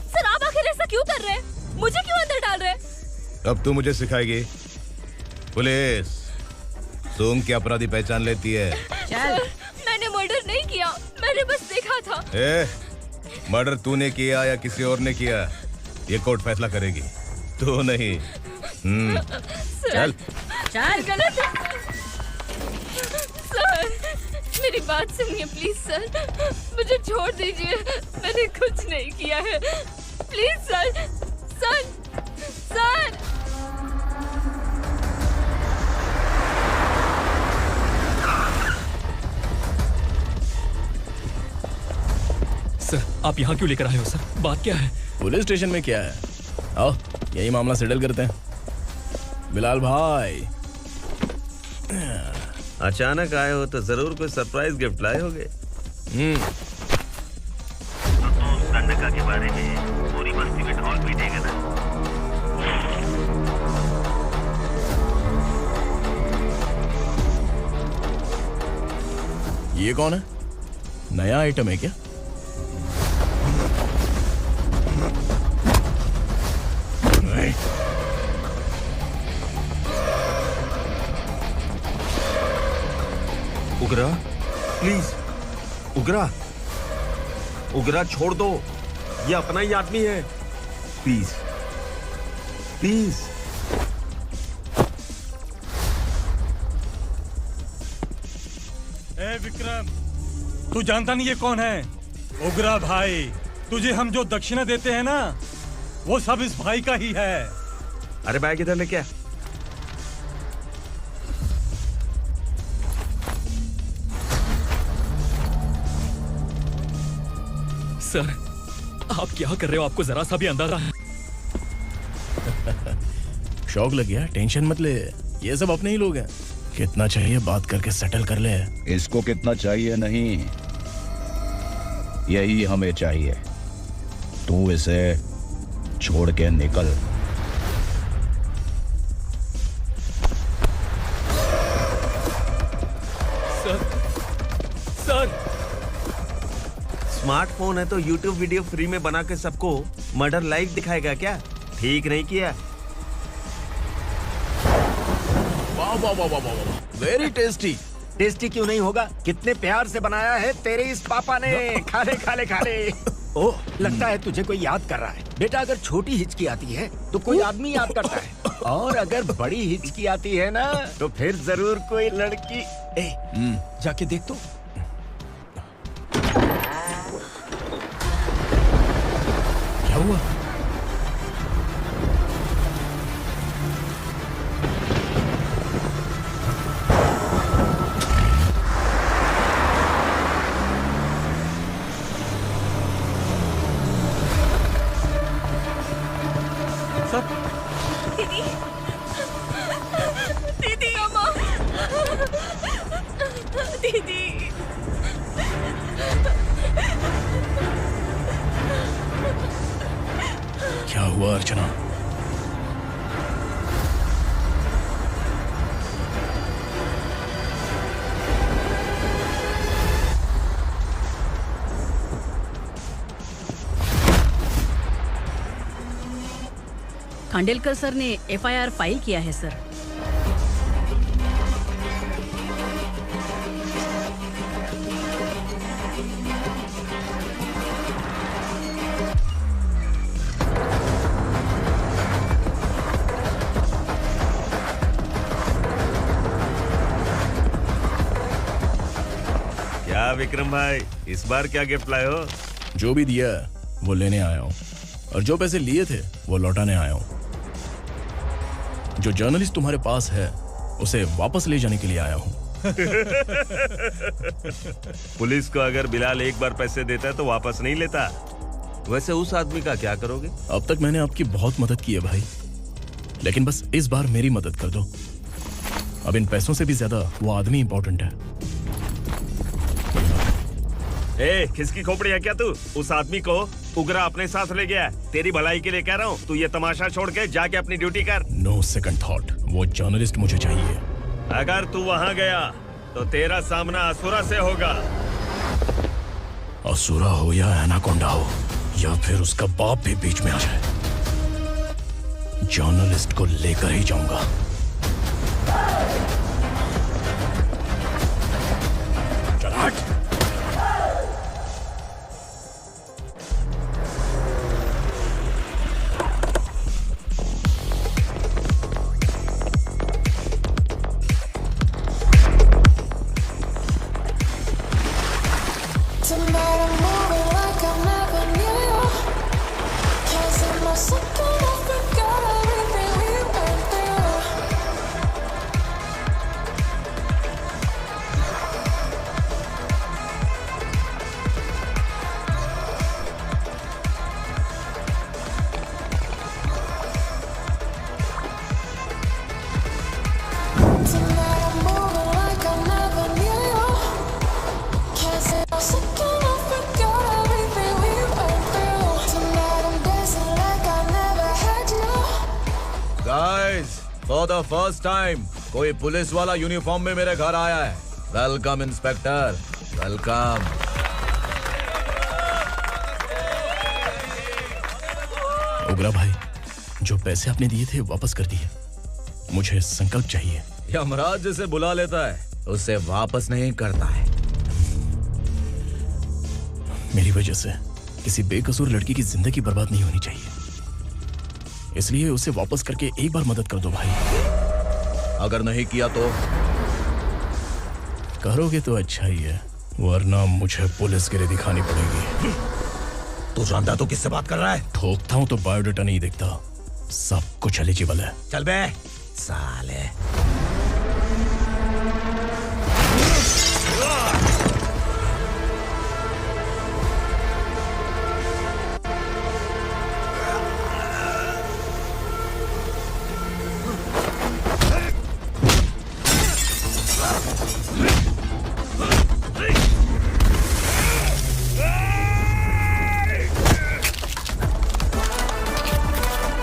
सर आप आखिर ऐसा क्यों कर रहे हैं? मुझे क्यों अंदर डाल रहे हैं? अब तू मुझे सिखाएगी? पुलिस सूंघ के अपराधी पहचान लेती है। सर, मैंने मर्डर नहीं किया, मैंने बस देखा था। मर्डर तूने किया या किसी और ने किया, ये कोर्ट फैसला करेगी, तू नहीं। चल चल। गलत है। सर मेरी बात सुनिए प्लीज सर, मुझे छोड़ दीजिए, मैंने कुछ नहीं किया है। Please sir. Sir sir sir आप यहाँ क्यों लेकर आए हो सर? बात क्या है? पुलिस स्टेशन में क्या है? आओ यही मामला सेटल करते हैं। बिलाल भाई, अचानक आए हो तो जरूर कोई सरप्राइज गिफ्ट लाए होगे। नंदका के बारे में पूरी बस्ती में ढोल पीटेगा ना। ये कौन है? नया आइटम है क्या? नहीं। उगरा, प्लीज उगरा, उगरा छोड़ दो, ये अपना ही आदमी है। Please please. ए विक्रम, तू जानता नहीं ये कौन है? उगरा भाई, तुझे हम जो दक्षिणा देते हैं ना, वो सब इस भाई का ही है। अरे बैग इधर लेके आ। सर आप क्या कर रहे हो? आपको जरा सा भी अंदाजा है? शौक लग गया? टेंशन मत ले, ये सब अपने ही लोग हैं। कितना चाहिए बात करके सेटल कर ले। इसको कितना चाहिए नहीं, यही हमें चाहिए। तू इसे छोड़ के निकल। सर स्मार्टफोन है तो YouTube वीडियो फ्री में बना के सबको मर्डर लाइव दिखाएगा क्या? ठीक नहीं किया। वाह वाह वाह वाह वाह, वेरी टेस्टी। टेस्टी क्यों नहीं होगा? कितने प्यार से बनाया है तेरे इस पापा ने। खा ले खा ले खा ले। ओह, लगता है तुझे कोई याद कर रहा है। बेटा अगर छोटी हिचकी आती है तो कोई आदमी याद करता है, और अगर बड़ी हिचकी आती है ना तो फिर जरूर कोई लड़की। जाके देख तो। क्या हुआ? दीदी, दीदी, अम्मा, दीदी। क्या हुआ अर्चना? खांडेलकर सर ने एफआईआर फाइल किया है सर। क्या विक्रम भाई, इस बार क्या गिफ्ट लाए हो? जो भी दिया है वो लेने आया हूँ, और जो पैसे लिए थे वो लौटाने आया हूँ। जो जर्नलिस्ट तुम्हारे पास है उसे वापस ले जाने के लिए आया हूँ। पुलिस को अगर बिलाल एक बार पैसे देता है तो वापस नहीं लेता। वैसे उस आदमी का क्या करोगे? अब तक मैंने आपकी बहुत मदद की है भाई, लेकिन बस इस बार मेरी मदद कर दो। अब इन पैसों से भी ज्यादा वो आदमी इंपॉर्टेंट है। ए, किसकी खोपड़ी है क्या तू? उस आदमी को उगरा अपने साथ ले गया। तेरी भलाई के लिए कह रहा हूँ, तू ये तमाशा छोड़ के जाके अपनी ड्यूटी कर। नो सेकंड थॉट, वो जर्नलिस्ट मुझे चाहिए। अगर तू वहाँ गया तो तेरा सामना असुरा से होगा। असुरा हो या एनाकोंडा हो, या फिर उसका बाप भी बीच में आ जाए, जर्नलिस्ट को लेकर ही जाऊंगा। चल हट। फॉर द फर्स्ट टाइम कोई पुलिस वाला यूनिफॉर्म में मेरे घर आया है। Welcome inspector, welcome. उग्रा भाई, जो पैसे आपने दिए थे वापस कर दिए। मुझे संकल्प चाहिए। यमराज जिसे बुला लेता है उसे वापस नहीं करता है। मेरी वजह से किसी बेकसूर लड़की की जिंदगी बर्बाद नहीं होनी चाहिए, इसलिए उसे वापस करके एक बार मदद कर दो भाई। अगर नहीं किया तो? करोगे तो अच्छा ही है, वरना मुझे पुलिस गिरी दिखानी पड़ेगी। तू जानता तो किससे बात कर रहा है? ठोकता हूं तो बायोडाटा नहीं देखता, सब कुछ एलिजिबल है। चल बे साले।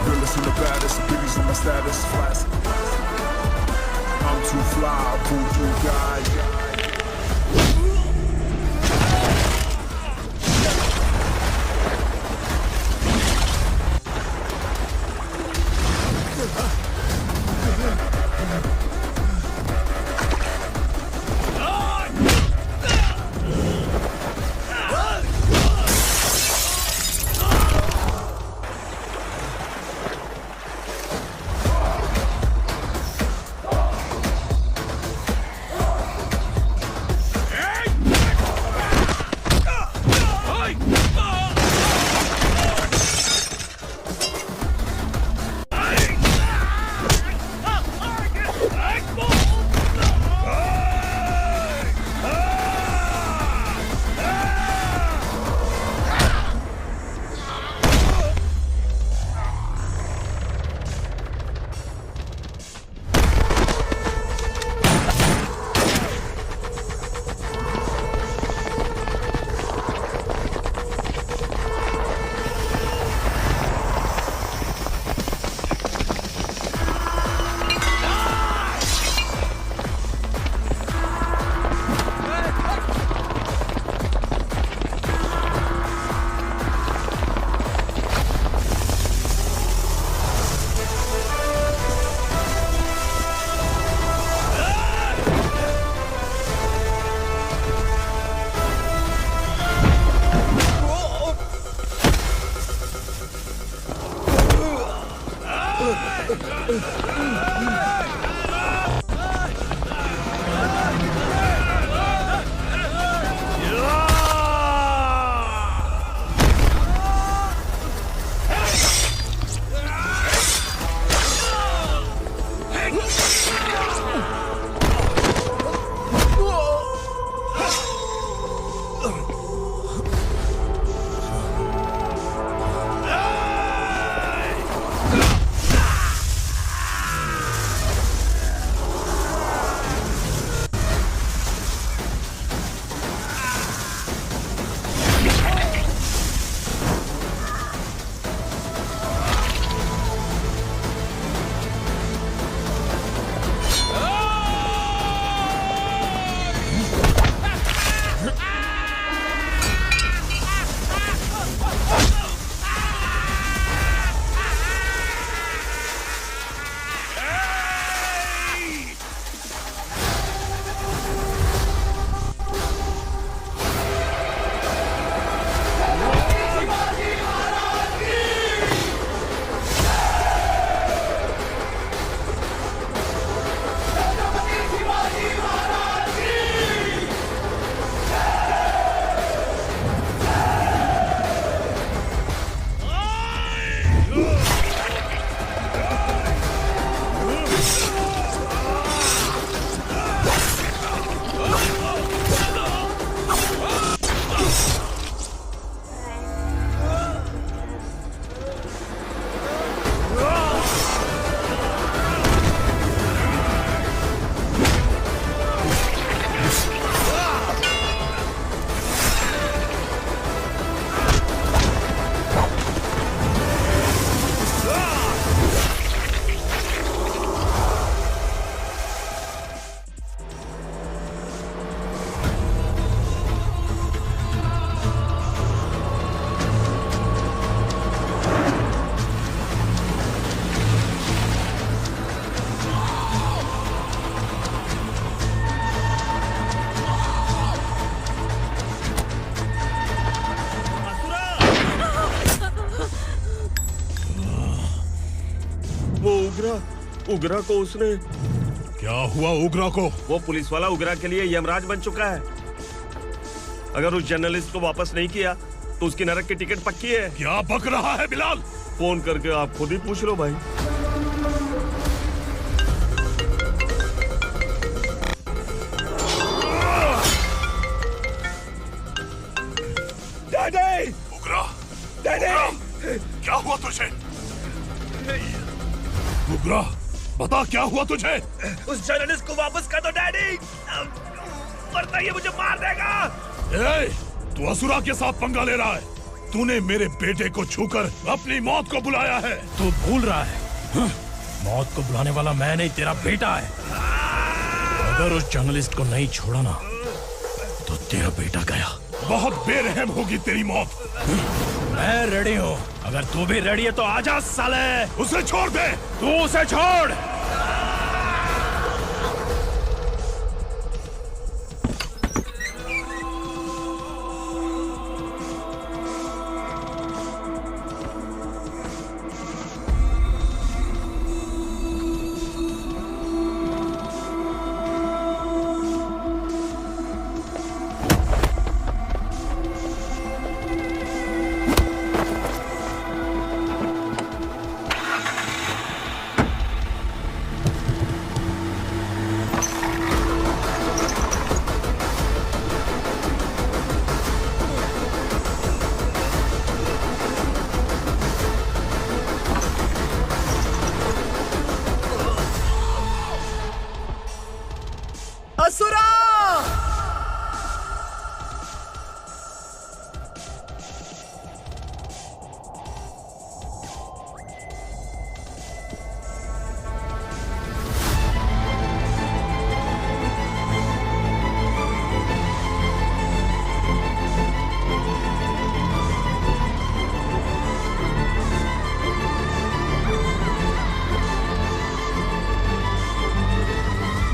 Realest and the baddest, biggies on my status, flash. उगरा को उसने। क्या हुआ उगरा को? वो पुलिस वाला उगरा के लिए यमराज बन चुका है। अगर उस जर्नलिस्ट को वापस नहीं किया तो उसकी नरक की टिकट पक्की है। क्या बक रहा है बिलाल? फोन करके आप खुद ही पूछ लो भाई। डैडी! उगरा! डैडी! क्या हुआ तुझे? उगरा, बता क्या हुआ तुझे? उस जर्नलिस्ट को वापस कर दो डैडी, वरना ये मुझे मार देगा। ए, तू असुरा के साथ पंगा ले रहा है। तूने मेरे बेटे को छूकर अपनी मौत को बुलाया है। तू भूल रहा है, मौत को बुलाने वाला मैं नहीं, तेरा बेटा है। अगर उस जर्नलिस्ट को नहीं छोड़ा ना तो तेरा बेटा गया। बहुत बेरहम होगी तेरी मौत। मैं रेडी हूँ, अगर तू भी रेडी है तो आजा साले। उसे छोड़ दे। तू उसे छोड़। असुरा!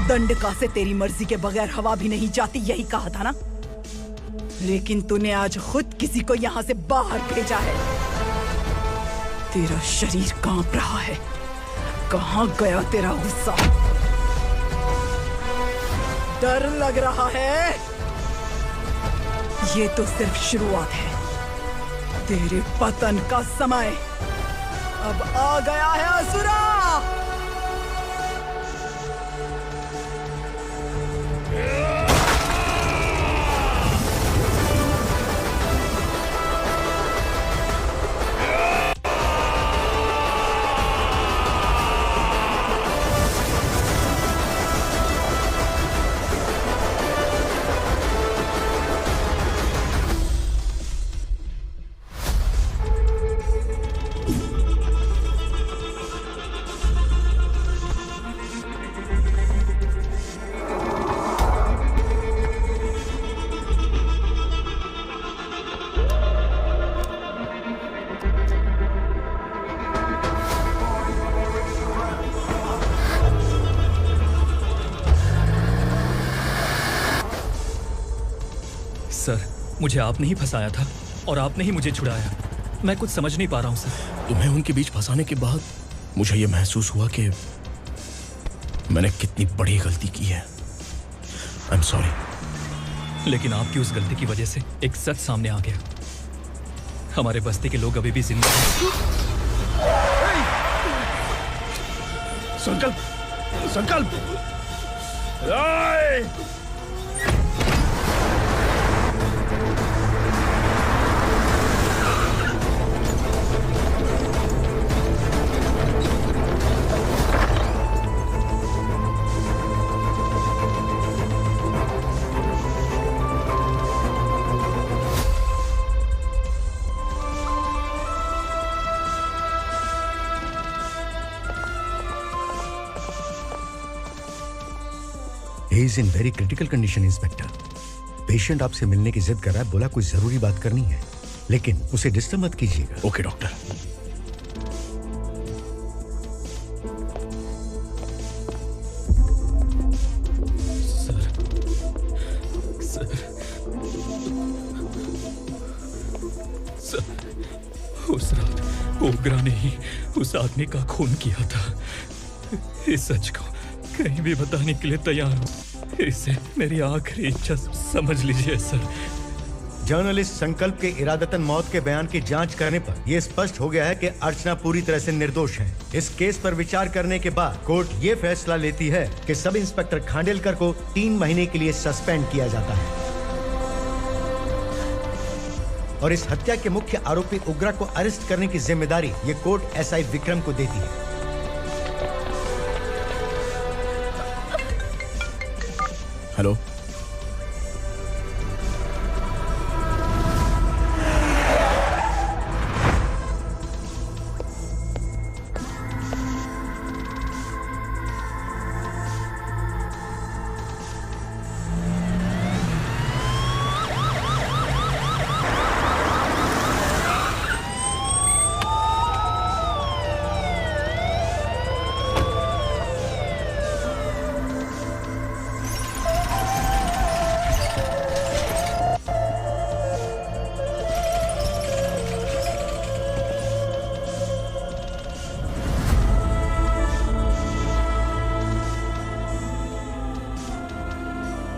दंडका से तेरी मर्जी के बगैर हवा भी नहीं जाती, यही कहा था ना? लेकिन तूने आज खुद किसी को यहाँ से बाहर भेजा है। तेरा शरीर कांप रहा है। कहाँ गया तेरा गुस्सा? डर लग रहा है? ये तो सिर्फ शुरुआत है। तेरे पतन का समय अब आ गया है असुरा। सर, मुझे आपने ही फंसाया था और आपने ही मुझे छुड़ाया। मैं कुछ समझ नहीं पा रहा हूँ सर। तुम्हें उनके बीच फंसाने के बाद मुझे यह महसूस हुआ कि मैंने कितनी बड़ी गलती की है। I am sorry. लेकिन आपकी उस गलती की वजह से एक सच सामने आ गया। हमारे बस्ती के लोग अभी भी जिंदा हैं। संकल्प, संकल्प। He is in very critical condition, inspector. Patient आपसे मिलने की जिद कर रहा है, बोला कुछ जरूरी बात करनी है, लेकिन उसे डिस्टर्ब मत कीजिएगा। Okay doctor. उस रात ओगरा ने ही उस आदमी का खून किया था। इस सच को कहीं भी बताने के लिए तैयार हूँ। इसे मेरी आखिरी इच्छा समझ लीजिए सर। जर्नलिस्ट संकल्प के इरादतन मौत के बयान की जांच करने पर यह स्पष्ट हो गया है कि अर्चना पूरी तरह से निर्दोष है। इस केस पर विचार करने के बाद कोर्ट ये फैसला लेती है कि सब इंस्पेक्टर खांडेलकर को 3 महीने के लिए सस्पेंड किया जाता है और इस हत्या के मुख्य आरोपी उग्रा को अरेस्ट करने की जिम्मेदारी ये कोर्ट एसआई विक्रम को देती है। हेलो,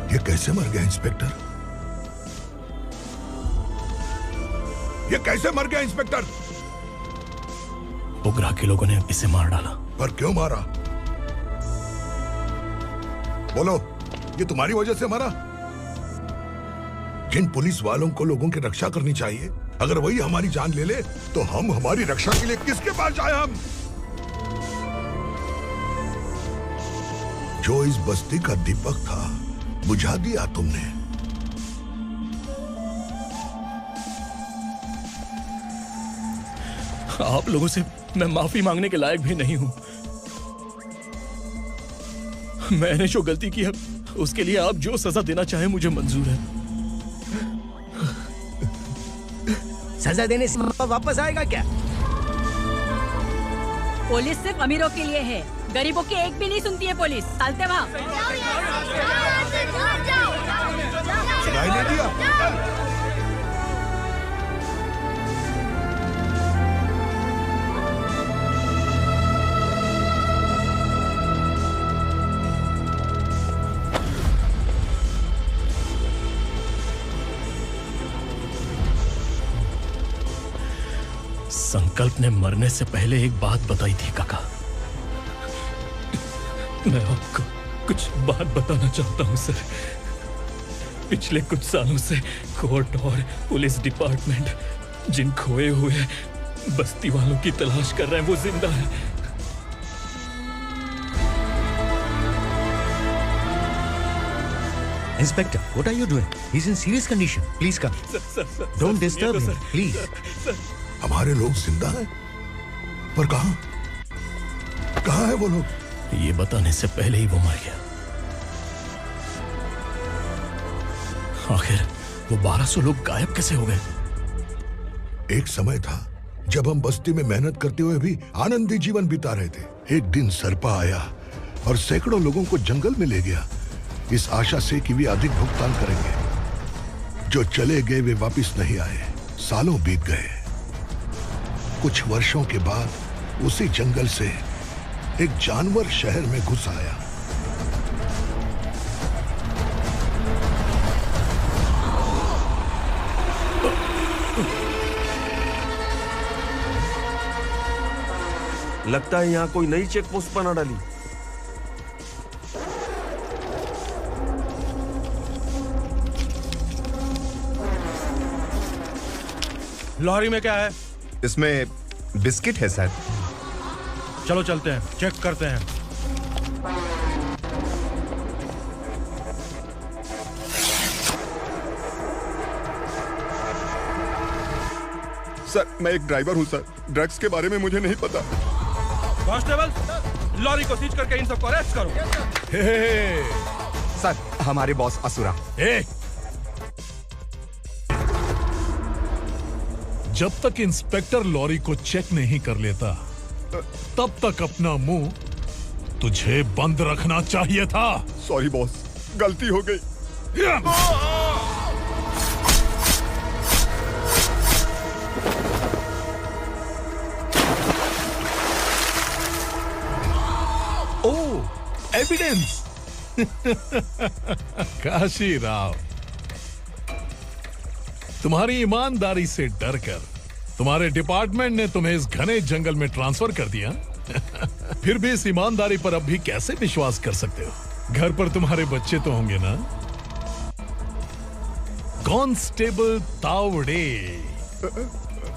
ये कैसे मर गया इंस्पेक्टर? ये कैसे मर गया इंस्पेक्टर? उग्रा के लोगों ने इसे मार डाला। पर क्यों मारा? बोलो, ये तुम्हारी वजह से मरा? जिन पुलिस वालों को लोगों की रक्षा करनी चाहिए, अगर वही हमारी जान ले ले तो हम हमारी रक्षा के लिए किसके पास जाए? हम जो इस बस्ती का दीपक था बुझा दिया तुमने। आप लोगों से मैं माफी मांगने के लायक भी नहीं हूं। मैंने जो गलती की है उसके लिए आप जो सजा देना चाहे मुझे मंजूर है। सजा देने से वापस आएगा क्या? पुलिस सिर्फ अमीरों के लिए है, गरीबों की एक भी नहीं सुनती है पुलिस। चलते वहाँ। सुनाई नहीं दिया? संकल्प ने मरने से पहले एक बात बताई थी काका। मैं आपको कुछ बात बताना चाहता हूं सर। पिछले कुछ सालों से कोर्ट और पुलिस डिपार्टमेंट जिन खोए हुए बस्ती वालों की तलाश कर रहे हैं वो जिंदा है। Inspector, what are you doing? He's in serious condition. Please come. Don't disturb him, please. हमारे लोग जिंदा हैं? पर कहां? कहां है वो लोग? ये बताने से पहले ही वो मर गया। आखिर वो 1200 लोग गायब कैसे हो गए? एक समय था जब हम बस्ती में मेहनत करते हुए भी आनंदी जीवन बिता रहे थे। एक दिन सरपा आया और सैकड़ों लोगों को जंगल में ले गया, इस आशा से कि वे अधिक भुगतान करेंगे। जो चले गए वे वापस नहीं आए। सालों बीत गए। कुछ वर्षों के बाद उसी जंगल से एक जानवर शहर में घुस आया। लगता है यहाँ कोई नई चेक पोस्ट बना डाली। लॉरी में क्या है? इसमें बिस्किट है सर। चलो चलते हैं, चेक करते हैं। सर, मैं एक ड्राइवर हूं सर। ड्रग्स के बारे में मुझे नहीं पता। कांस्टेबल, लॉरी को सीज करके इन सबको अरेस्ट करो। सर, हमारे बॉस असुरा। जब तक इंस्पेक्टर लॉरी को चेक नहीं कर लेता तब तक अपना मुंह तुझे बंद रखना चाहिए था। सॉरी बॉस, गलती हो गई। एविडेंस। काशी राव, तुम्हारी ईमानदारी से डरकर तुम्हारे डिपार्टमेंट ने तुम्हें इस घने जंगल में ट्रांसफर कर दिया। फिर भी इस ईमानदारी पर अब भी कैसे विश्वास कर सकते हो? घर पर तुम्हारे बच्चे तो होंगे ना? कांस्टेबल तावड़े,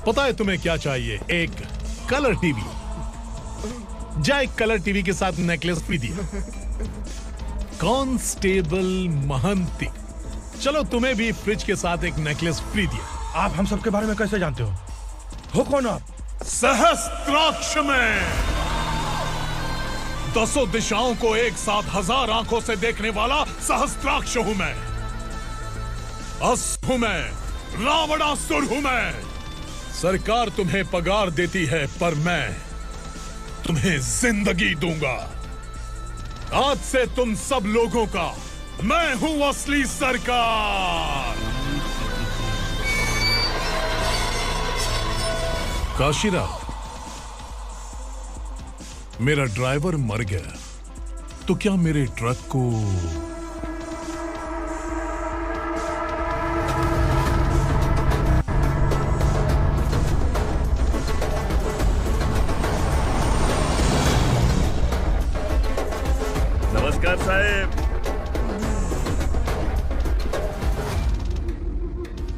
पता है तुम्हें क्या चाहिए? एक कलर टीवी। जा एक कलर टीवी के साथ नेकलेस भी दिया। कांस्टेबल महंती, चलो तुम्हें भी फ्रिज के साथ एक नेकलेस फ्री दिया। आप हम सबके बारे में कैसे जानते हो कौन आप? सहस्त्राक्ष में 10 दिशाओं को एक साथ 1000 आंखों से देखने वाला सहस्त्राक्ष हूं मैं। हूं मैं, रावणासुर हूं मैं। सरकार तुम्हें पगार देती है पर मैं तुम्हें जिंदगी दूंगा। आज से तुम सब लोगों का मैं हूं असली सरकार। काशीराव, मेरा ड्राइवर मर गया तो क्या मेरे ट्रक को नमस्कार साहब।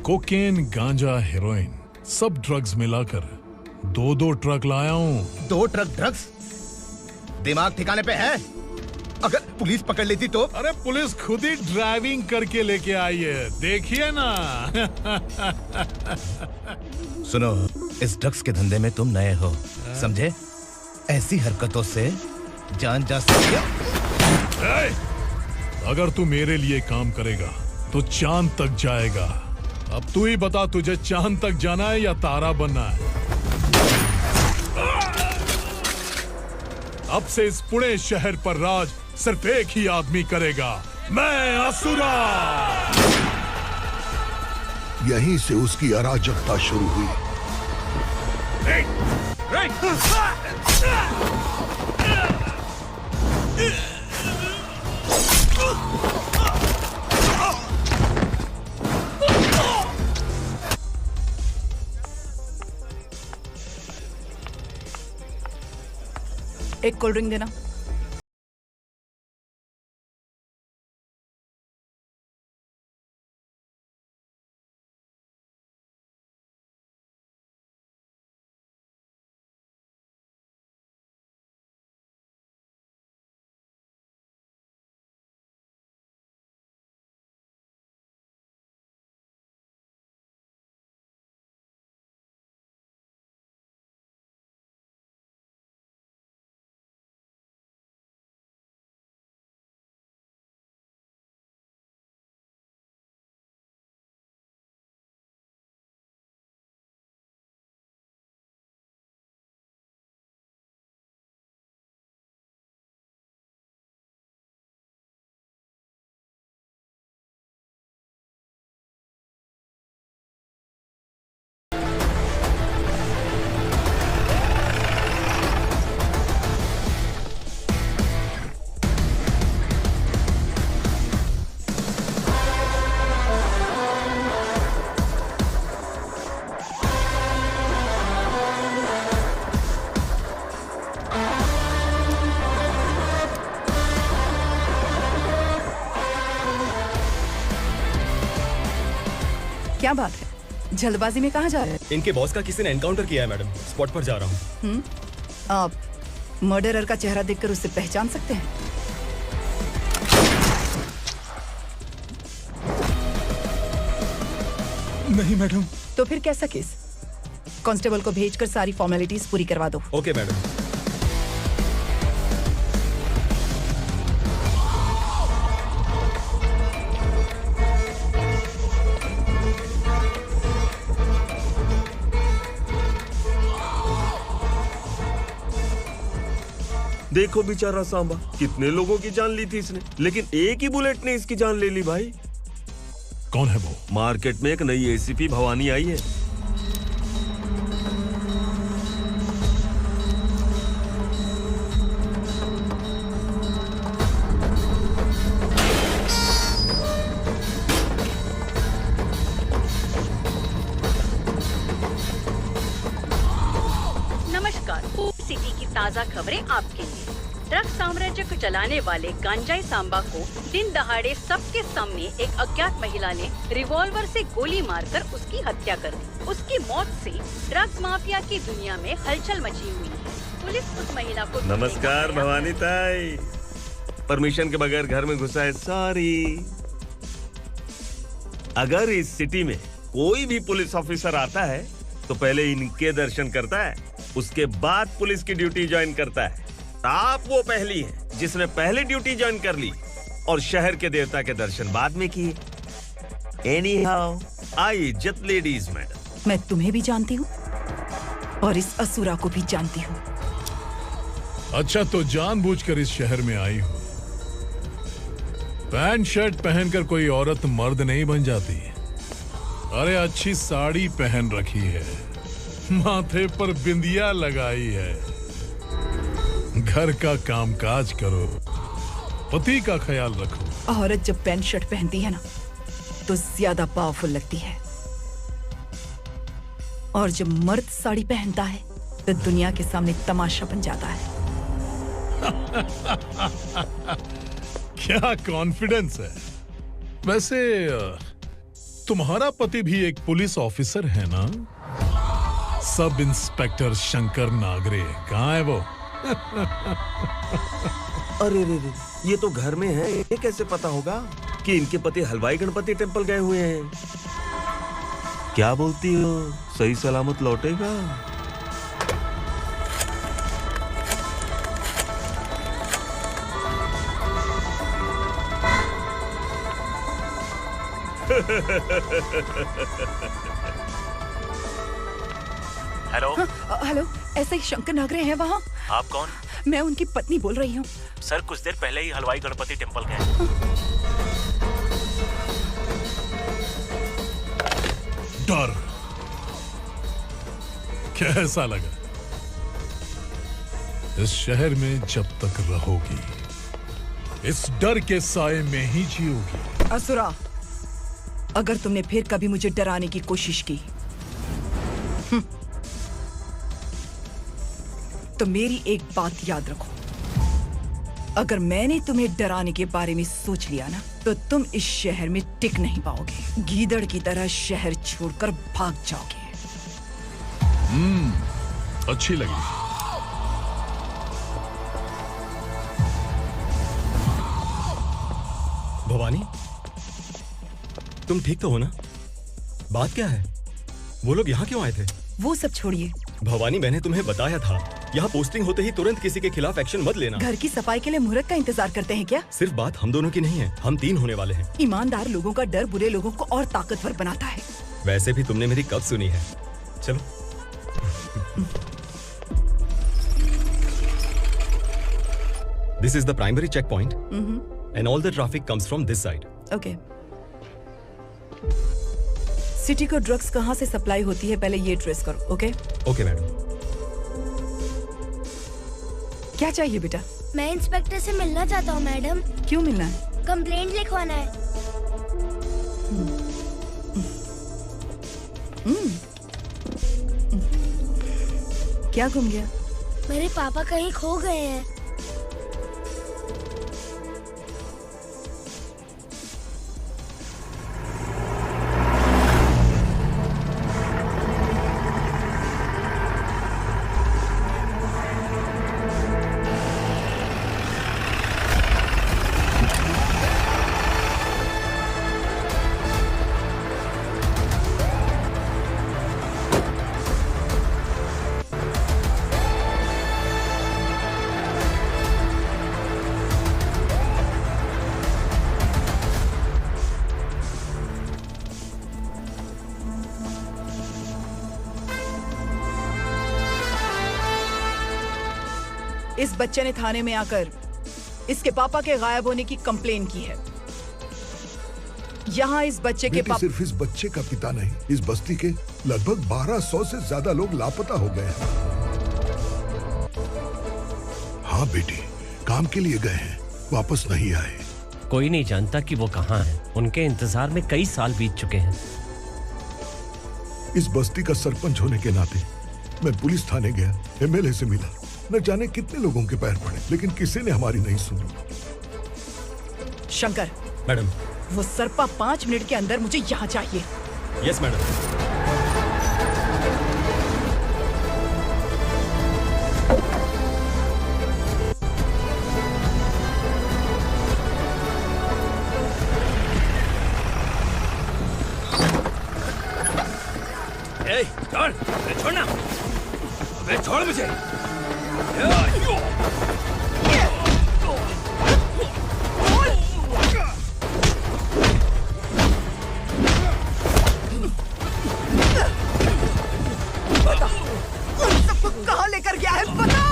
कोकेन, गांजा, हेरोइन सब ड्रग्स मिलाकर 2 ट्रक लाया हूं। 2 ट्रक ड्रग्स? दिमाग ठिकाने पे है? अगर पुलिस पकड़ लेती तो? अरे पुलिस खुद ही ड्राइविंग करके लेके आई है, देखिए ना। सुनो, इस ड्रग्स के धंधे में तुम नए हो, समझे? ऐसी हरकतों से जान जा सकती है। अगर तू मेरे लिए काम करेगा तो चांद तक जाएगा। अब तू ही बता, तुझे चांद तक जाना है या तारा बनना है? अब से इस पुणे शहर पर राज सिर्फ एक ही आदमी करेगा, मैं असुरा। यहीं से उसकी अराजकता शुरू हुई। एक कोल्ड ड्रिंक देना। क्या बात है, जल्दबाजी में कहाँ जा रहे हैं? इनके बॉस का किसी ने एनकाउंटर किया है मैडम, स्पॉट पर जा रहा हूँ। आप मर्डरर का चेहरा देखकर उसे पहचान सकते हैं? नहीं मैडम। तो फिर कैसा केस? कांस्टेबल को भेजकर सारी फॉर्मेलिटीज पूरी करवा दो। Okay madam. देखो बेचारा सांबा, कितने लोगों की जान ली थी इसने, लेकिन एक ही बुलेट ने इसकी जान ले ली भाई। कौन है वो? मार्केट में एक नई एसीपी भवानी आई है। सिटी की ताज़ा खबरें आपके लिए। ड्रग साम्राज्य को चलाने वाले गांजाई सांबा को दिन दहाड़े सबके सामने एक अज्ञात महिला ने रिवॉल्वर से गोली मारकर उसकी हत्या कर दी। उसकी मौत से ड्रग्स माफिया की दुनिया में हलचल मची हुई है। पुलिस उस महिला को नमस्कार भवानी ताई। परमिशन के बगैर घर में घुसा है, सॉरी। अगर इस सिटी में कोई भी पुलिस ऑफिसर आता है तो पहले इनके दर्शन करता है, उसके बाद पुलिस की ड्यूटी ज्वाइन करता है। आप वो पहली है जिसने पहले ड्यूटी ज्वाइन कर ली और शहर के देवता के दर्शन बाद में किए। एनीहाउ, आई इज्जत लेडीज मैडम। मैं तुम्हें भी जानती हूँ और इस असुरा को भी जानती हूँ। अच्छा, तो जानबूझकर इस शहर में आई हो। पैंट शर्ट पहनकर कोई औरत मर्द नहीं बन जाती। अरे अच्छी साड़ी पहन रखी है, माथे पर बिंदिया लगाई है, घर का कामकाज करो, पति का ख्याल रखो। औरत जब पैंट शर्ट पहनती है ना तो ज्यादा पावरफुल लगती है, और जब मर्द साड़ी पहनता है तो दुनिया के सामने तमाशा बन जाता है। क्या कॉन्फिडेंस है। वैसे तुम्हारा पति भी एक पुलिस ऑफिसर है ना? सब इंस्पेक्टर शंकर नागरे, कहाँ है वो? अरे रे रे, ये तो घर में है। ये कैसे पता होगा कि इनके पति हलवाई गणपति टेम्पल गए हुए हैं? क्या बोलती हो, सही सलामत लौटेगा? हेलो। हेलो, ऐसे ही शंकर नागरे हैं वहाँ? आप कौन? मैं उनकी पत्नी बोल रही हूँ। सर कुछ देर पहले ही हलवाई गणपति टेम्पल गए। डर कैसा लगा? इस शहर में जब तक रहोगी इस डर के साए में ही जियोगी। असुरा, अगर तुमने फिर कभी मुझे डराने की कोशिश की तो मेरी एक बात याद रखो, अगर मैंने तुम्हें डराने के बारे में सोच लिया ना तो तुम इस शहर में टिक नहीं पाओगे। गीदड़ की तरह शहर छोड़कर भाग जाओगे। अच्छी लगी। भवानी, तुम ठीक तो हो ना? बात क्या है? वो लोग यहाँ क्यों आए थे? वो सब छोड़िए। भवानी, मैंने तुम्हें बताया था यहाँ पोस्टिंग होते ही तुरंत किसी के खिलाफ एक्शन मत लेना। घर की सफाई के लिए मुहूर्त का इंतजार करते हैं क्या? सिर्फ बात हम दोनों की नहीं है, हम 3 होने वाले हैं। ईमानदार लोगों का डर बुरे लोगों को और ताकतवर बनाता है। वैसे भी तुमने मेरी कब सुनी है। चलो। This is the primary checkpoint, and all the traffic comes from this side. Okay. City को ड्रग्स कहाँ से सप्लाई होती है पहले ये ट्रेस करो, ओके? Okay madam. क्या चाहिए बेटा? मैं इंस्पेक्टर से मिलना चाहता हूँ मैडम। क्यों मिलना है? कंप्लेंट लिखवाना है। क्या गुम गया? मेरे पापा कहीं खो गए हैं। इस बच्चे ने थाने में आकर इसके पापा के गायब होने की कंप्लेन की है। यहाँ इस बच्चे के पापा सिर्फ इस बच्चे का पिता नहीं, इस बस्ती के लगभग 1200 से ज्यादा लोग लापता हो गए हैं। हाँ बेटी, काम के लिए गए हैं, वापस नहीं आए। कोई नहीं जानता कि वो कहाँ हैं। उनके इंतजार में कई साल बीत चुके हैं। इस बस्ती का सरपंच होने के नाते मैं पुलिस थाने गया, एमएलए से मिला। न जाने कितने लोगों के पैर पड़े, लेकिन किसी ने हमारी नहीं सुनी। शंकर, मैडम। वो सरपा 5 मिनट के अंदर मुझे यहाँ चाहिए। Yes madam. छोड़, छोड़ना, छोड़ मुझे। बता, उन सबको कहाँ लेकर गया है बता।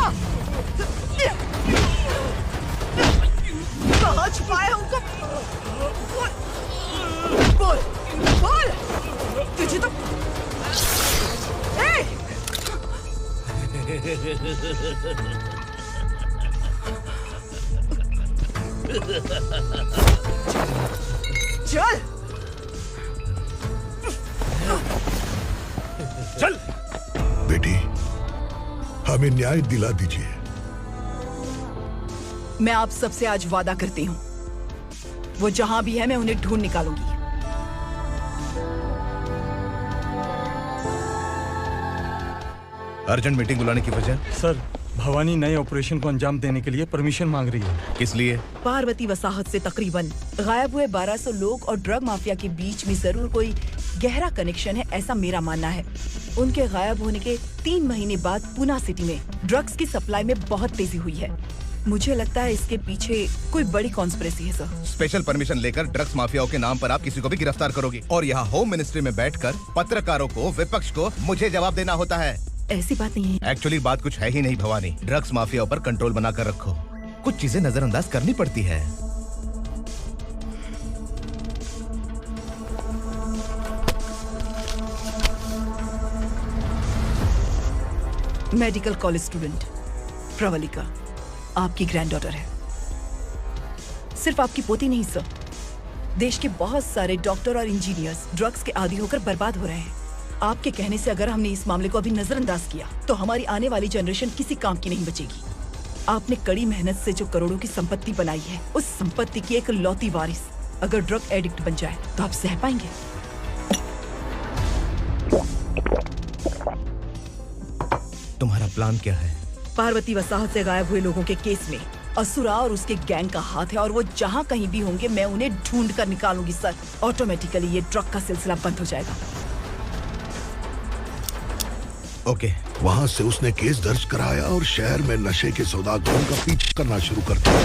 कहाँ छुपाया उनको? बोल, बोल, तुझे तो चल चल बेटी, हमें न्याय दिला दीजिए। मैं आप सबसे आज वादा करती हूँ, वो जहां भी है मैं उन्हें ढूंढ निकालूंगी। अर्जेंट मीटिंग बुलाने की वजह? सर, भवानी नए ऑपरेशन को अंजाम देने के लिए परमिशन मांग रही है। किस लिए? पार्वती वसाहत से तकरीबन गायब हुए 1200 लोग और ड्रग माफिया के बीच में जरूर कोई गहरा कनेक्शन है, ऐसा मेरा मानना है। उनके गायब होने के 3 महीने बाद पूना सिटी में ड्रग्स की सप्लाई में बहुत तेजी हुई है। मुझे लगता है इसके पीछे कोई बड़ी कॉन्स्पिरेसी है सर। स्पेशल परमिशन लेकर ड्रग्स माफियाओं के नाम पर आप किसी को भी गिरफ्तार करोगे और यहाँ होम मिनिस्ट्री में बैठकर पत्रकारों को, विपक्ष को मुझे जवाब देना होता है। ऐसी बात नहीं है। एक्चुअली बात कुछ है ही नहीं भवानी। ड्रग्स माफियाओं पर कंट्रोल बनाकर रखो। कुछ चीजें नजरअंदाज करनी पड़ती है। मेडिकल कॉलेज स्टूडेंट प्रवलिका आपकी ग्रैंडडॉटर है। सिर्फ आपकी पोती नहीं सर, देश के बहुत सारे डॉक्टर और इंजीनियर्स ड्रग्स के आदी होकर बर्बाद हो रहे हैं। आपके कहने से अगर हमने इस मामले को अभी नजरअंदाज किया तो हमारी आने वाली जनरेशन किसी काम की नहीं बचेगी। आपने कड़ी मेहनत से जो करोड़ों की संपत्ति बनाई है, उस संपत्ति की एक लौती वारिस अगर ड्रग एडिक्ट बन जाए तो आप सह पाएंगे? तुम्हारा प्लान क्या है? पार्वती वसाहत से गायब हुए लोगों के केस में असुरा और उसके गैंग का हाथ है और वो जहाँ कहीं भी होंगे मैं उन्हें ढूंढ कर निकालूंगी सर। ऑटोमेटिकली ये ड्रग का सिलसिला बंद हो जाएगा। ओके। वहाँ से उसने केस दर्ज कराया और शहर में नशे के सौदागरों का पीछा करना शुरू कर दिया।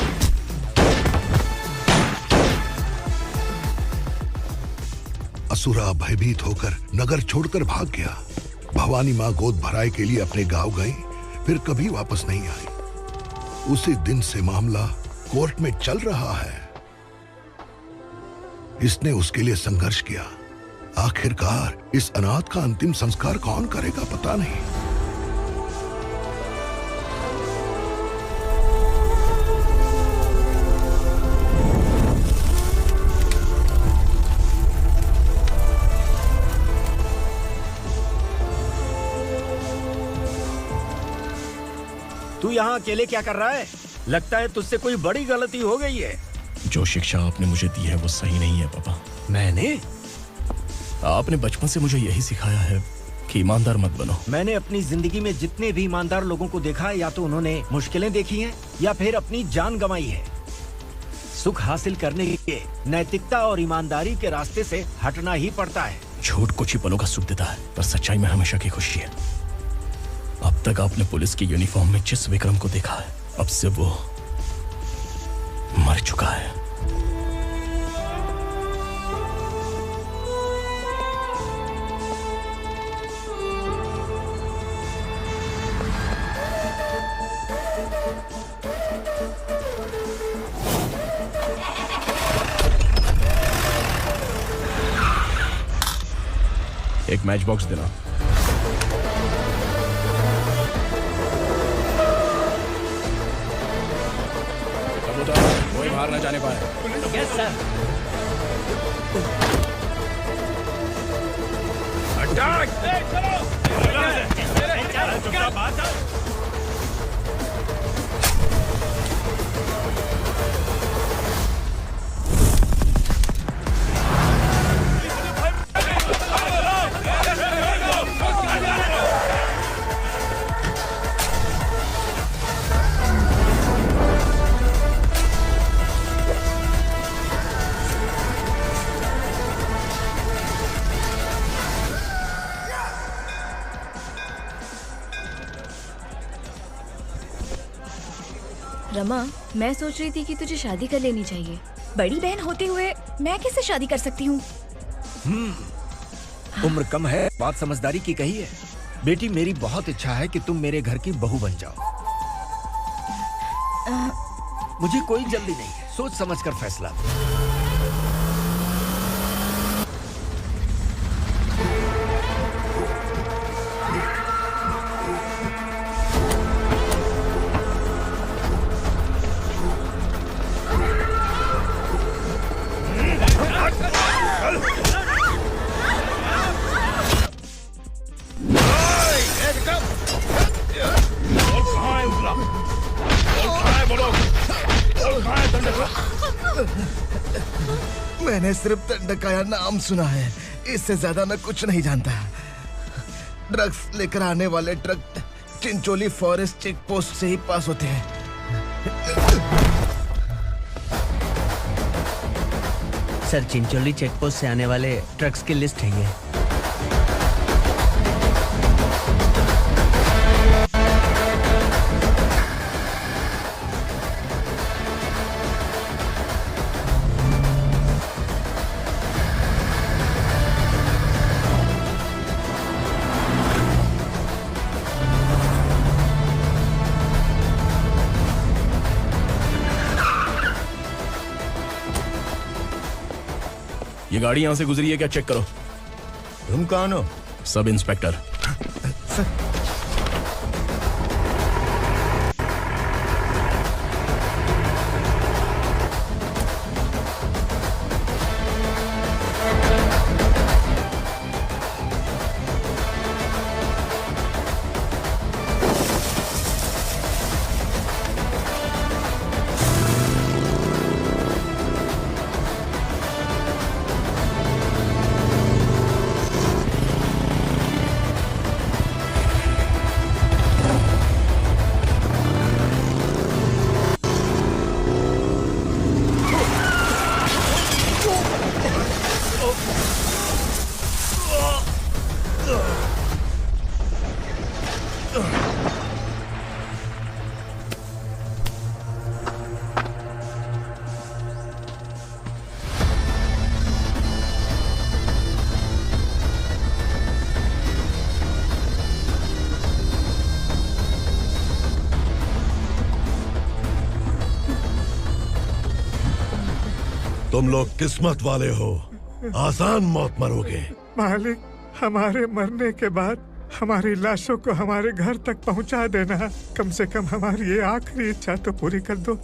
असुरा भयभीत होकर नगर छोड़कर भाग गया। भवानी माँ गोद भराई के लिए अपने गांव गई, फिर कभी वापस नहीं आई। उसी दिन से मामला कोर्ट में चल रहा है। इसने उसके लिए संघर्ष किया। आखिरकार इस अनाथ का अंतिम संस्कार कौन करेगा पता नहीं। तू यहाँ अकेले क्या कर रहा है? लगता है तुझसे कोई बड़ी गलती हो गई है। जो शिक्षा आपने मुझे दी है वो सही नहीं है पापा। मैंने? आपने बचपन से मुझे यही सिखाया है कि ईमानदार मत बनो। मैंने अपनी जिंदगी में जितने भी ईमानदार लोगों को देखा है, या तो उन्होंने मुश्किलें देखी हैं या फिर अपनी जान गंवाई है। सुख हासिल करने के लिए नैतिकता और ईमानदारी के रास्ते से हटना ही पड़ता है। झूठ कुछ ही पलों का सुख देता है, पर सच्चाई में हमेशा की खुशी है। अब तक आपने पुलिस की यूनिफॉर्म में जिस विक्रम को देखा है, अब से वो मर चुका है। एक मैच बॉक्स देना। कोई बाहर न जाने पाए। Yes sir. रमा, मैं सोच रही थी कि तुझे शादी कर लेनी चाहिए। बड़ी बहन होते हुए मैं कैसे शादी कर सकती हूँ? उम्र कम है, बात समझदारी की कही है। बेटी, मेरी बहुत इच्छा है कि तुम मेरे घर की बहू बन जाओ। मुझे कोई जल्दी नहीं है, सोच समझकर फैसला लो। मैंने सिर्फ दंडकाया नाम सुना है, इससे ज्यादा मैं कुछ नहीं जानता। ड्रग्स लेकर आने वाले truck Chincholi forest check post से ही पास होते हैं। सर, चिंचोली चेक पोस्ट से आने वाले ट्रक्स की लिस्ट है ये। ये गाड़ी यहां से गुजरी है क्या, चेक करो। तुम कौन हो? Sub inspector. तुम लोग किस्मत वाले हो, आसान मौत मरोगे। मालिक, हमारे मरने के बाद हमारी लाशों को हमारे घर तक पहुंचा देना। कम से कम हमारी ये आखिरी इच्छा तो पूरी कर दो।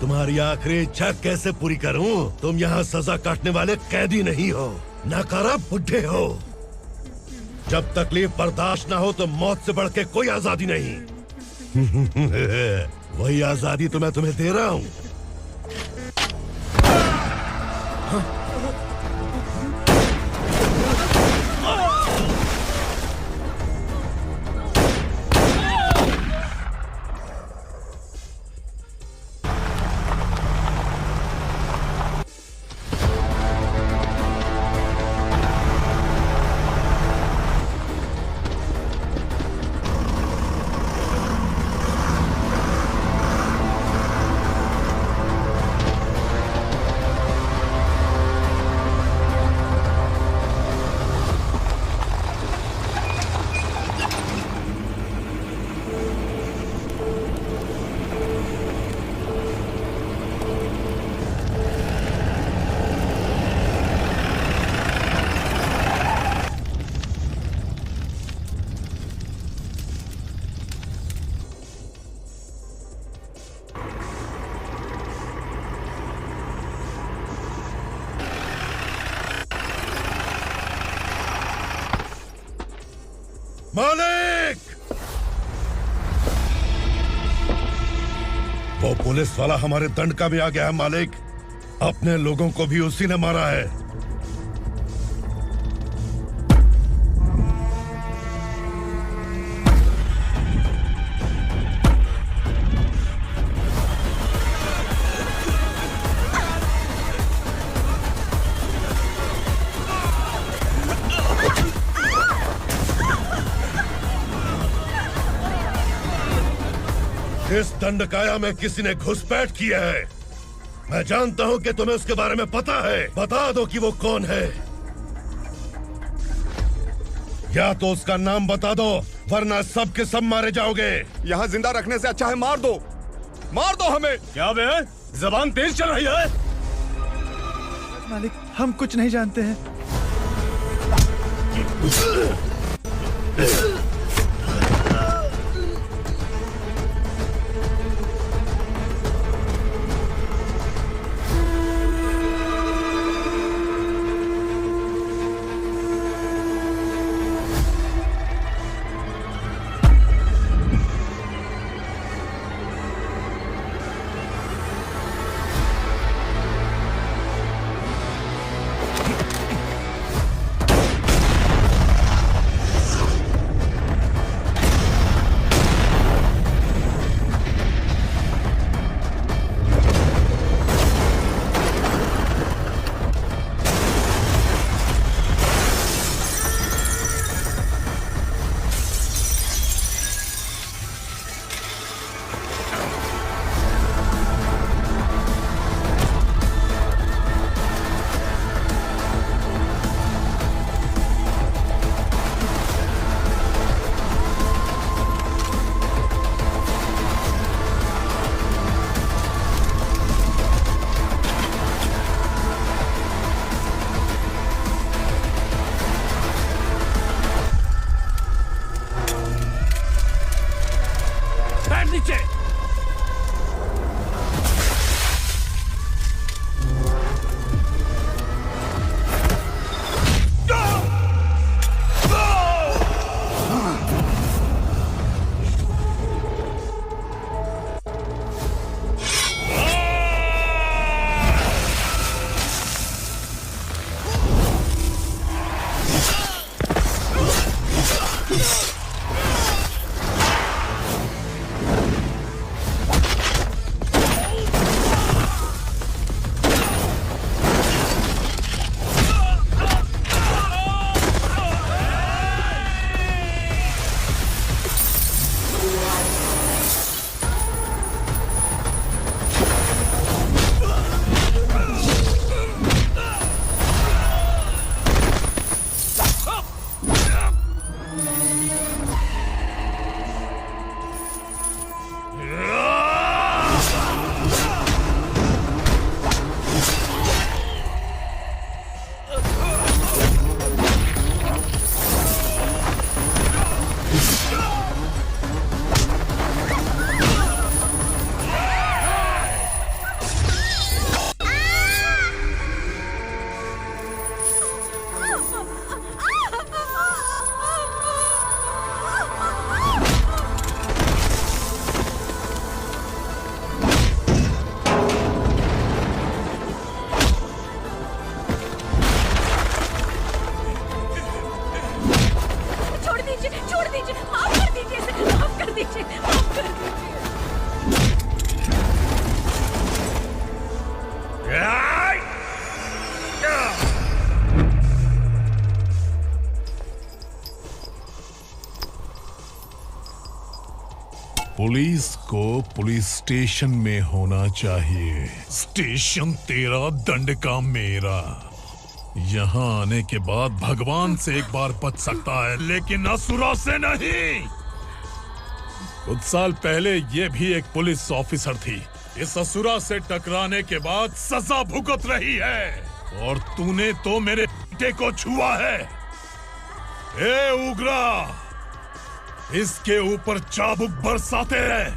तुम्हारी आखिरी इच्छा कैसे पूरी करूं? तुम यहाँ सजा काटने वाले कैदी नहीं हो, नाकारा बुड्ढे हो। जब तकलीफ बर्दाश्त ना हो तो मौत से बढ़ के कोई आजादी नहीं। वही आजादी तो मैं तुम्हें दे रहा हूँ। मालिक! वो पुलिस वाला हमारे दंड का भी आ गया है मालिक। अपने लोगों को भी उसी ने मारा है। इस दंडकाया में किसी ने घुसपैठ किया है। मैं जानता हूं कि तुम्हें उसके बारे में पता है। बता दो कि वो कौन है, या तो उसका नाम बता दो, वरना सब के सब मारे जाओगे। यहाँ जिंदा रखने से अच्छा है मार दो हमें। क्या बे, जबान तेज चल रही है? मालिक, हम कुछ नहीं जानते हैं। पुलिस को पुलिस स्टेशन में होना चाहिए। स्टेशन तेरा, दंड का मेरा। यहाँ आने के बाद भगवान से एक बार बच सकता है, लेकिन असुरा से नहीं। कुछ साल पहले ये भी एक पुलिस ऑफिसर थी। इस असुरा से टकराने के बाद सजा भुगत रही है, और तूने तो मेरे बेटे को छुआ है। ए उग्रा, इसके ऊपर चाबुक बरसाते हैं,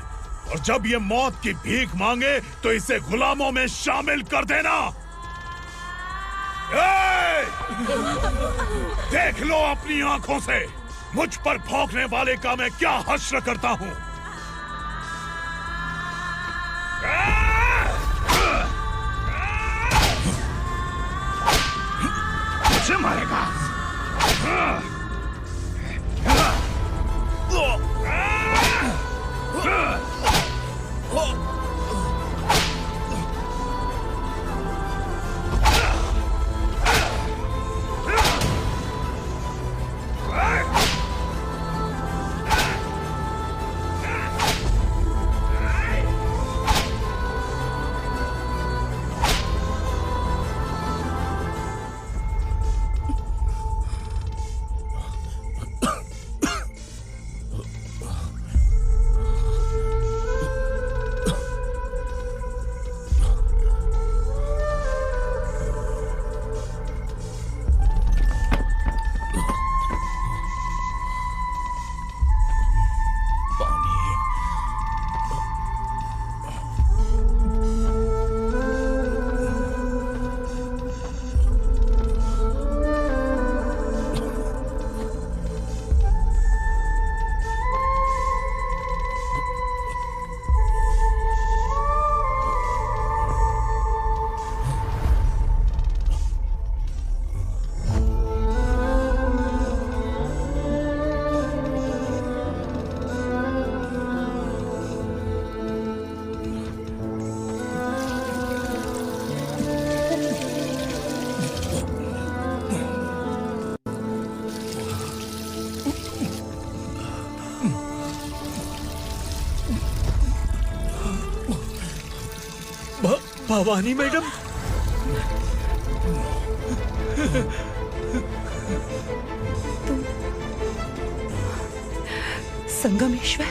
और जब ये मौत की भीख मांगे तो इसे गुलामों में शामिल कर देना। देख लो अपनी आंखों से मुझ पर भौंकने वाले का मैं क्या हश्र करता हूं। मुझे मारेगा। भवानी मैडम। संगमेश्वर,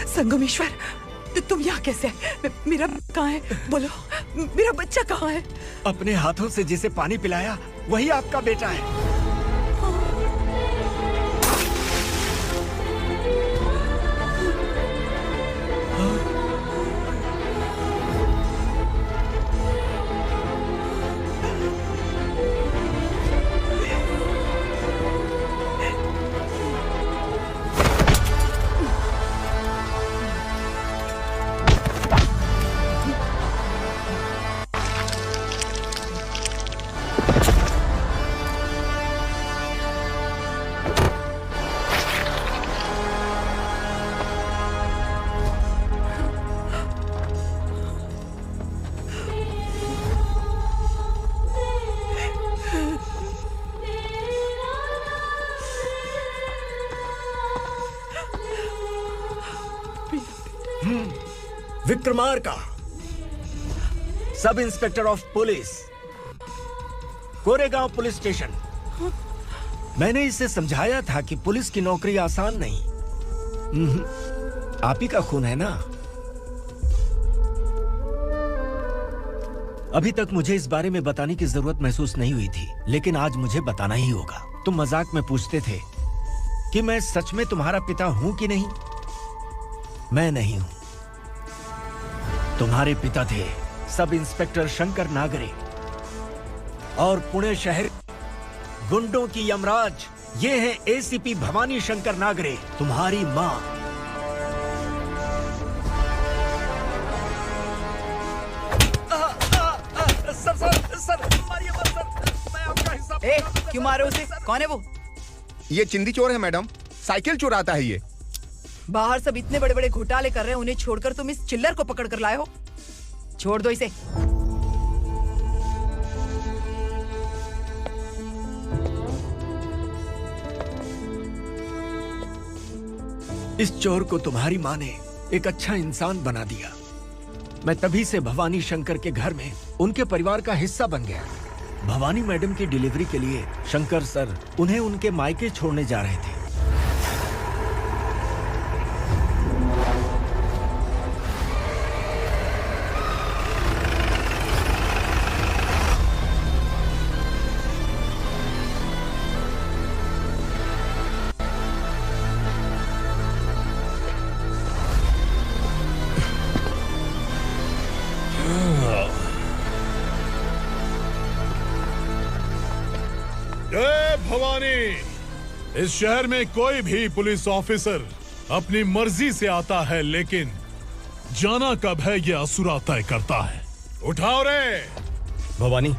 संगमेश्वर, तुम यहाँ कैसे आए? मेरा कहाँ है? बोलो, मेरा बच्चा कहाँ है? अपने हाथों से जिसे पानी पिलाया वही आपका बेटा है। Vikramarka, sub inspector of police, Koregaon police station. मैंने इसे समझाया था कि पुलिस की नौकरी आसान नहीं। आप ही का खून है ना। अभी तक मुझे इस बारे में बताने की जरूरत महसूस नहीं हुई थी, लेकिन आज मुझे बताना ही होगा। तुम मजाक में पूछते थे कि मैं सच में तुम्हारा पिता हूं कि नहीं। मैं नहीं हूं। तुम्हारे पिता थे सब इंस्पेक्टर शंकर नागरे और पुणे शहर गुंडों की यमराज ये है एसीपी भवानी शंकर नागरे, तुम्हारी मां। सर, मारिए मत सर, मैं आपका हिस्सा। क्यों मारे उसे? कौन है वो? ये चिंदी चोर है मैडम, साइकिल चुराता है ये। बाहर सब इतने बड़े बड़े घोटाले कर रहे हैं, उन्हें छोड़कर तुम इस चिल्लर को पकड़ कर लाए हो। छोड़ दो इसे। इस चोर को तुम्हारी माँ ने एक अच्छा इंसान बना दिया। मैं तभी से भवानी शंकर के घर में उनके परिवार का हिस्सा बन गया। भवानी मैडम की डिलीवरी के लिए शंकर सर उन्हें उनके मायके छोड़ने जा रहे थे। इस शहर में कोई भी पुलिस ऑफिसर अपनी मर्जी से आता है, लेकिन जाना कब है ये असुरा तय करता है। उठाओ रे। भवानी,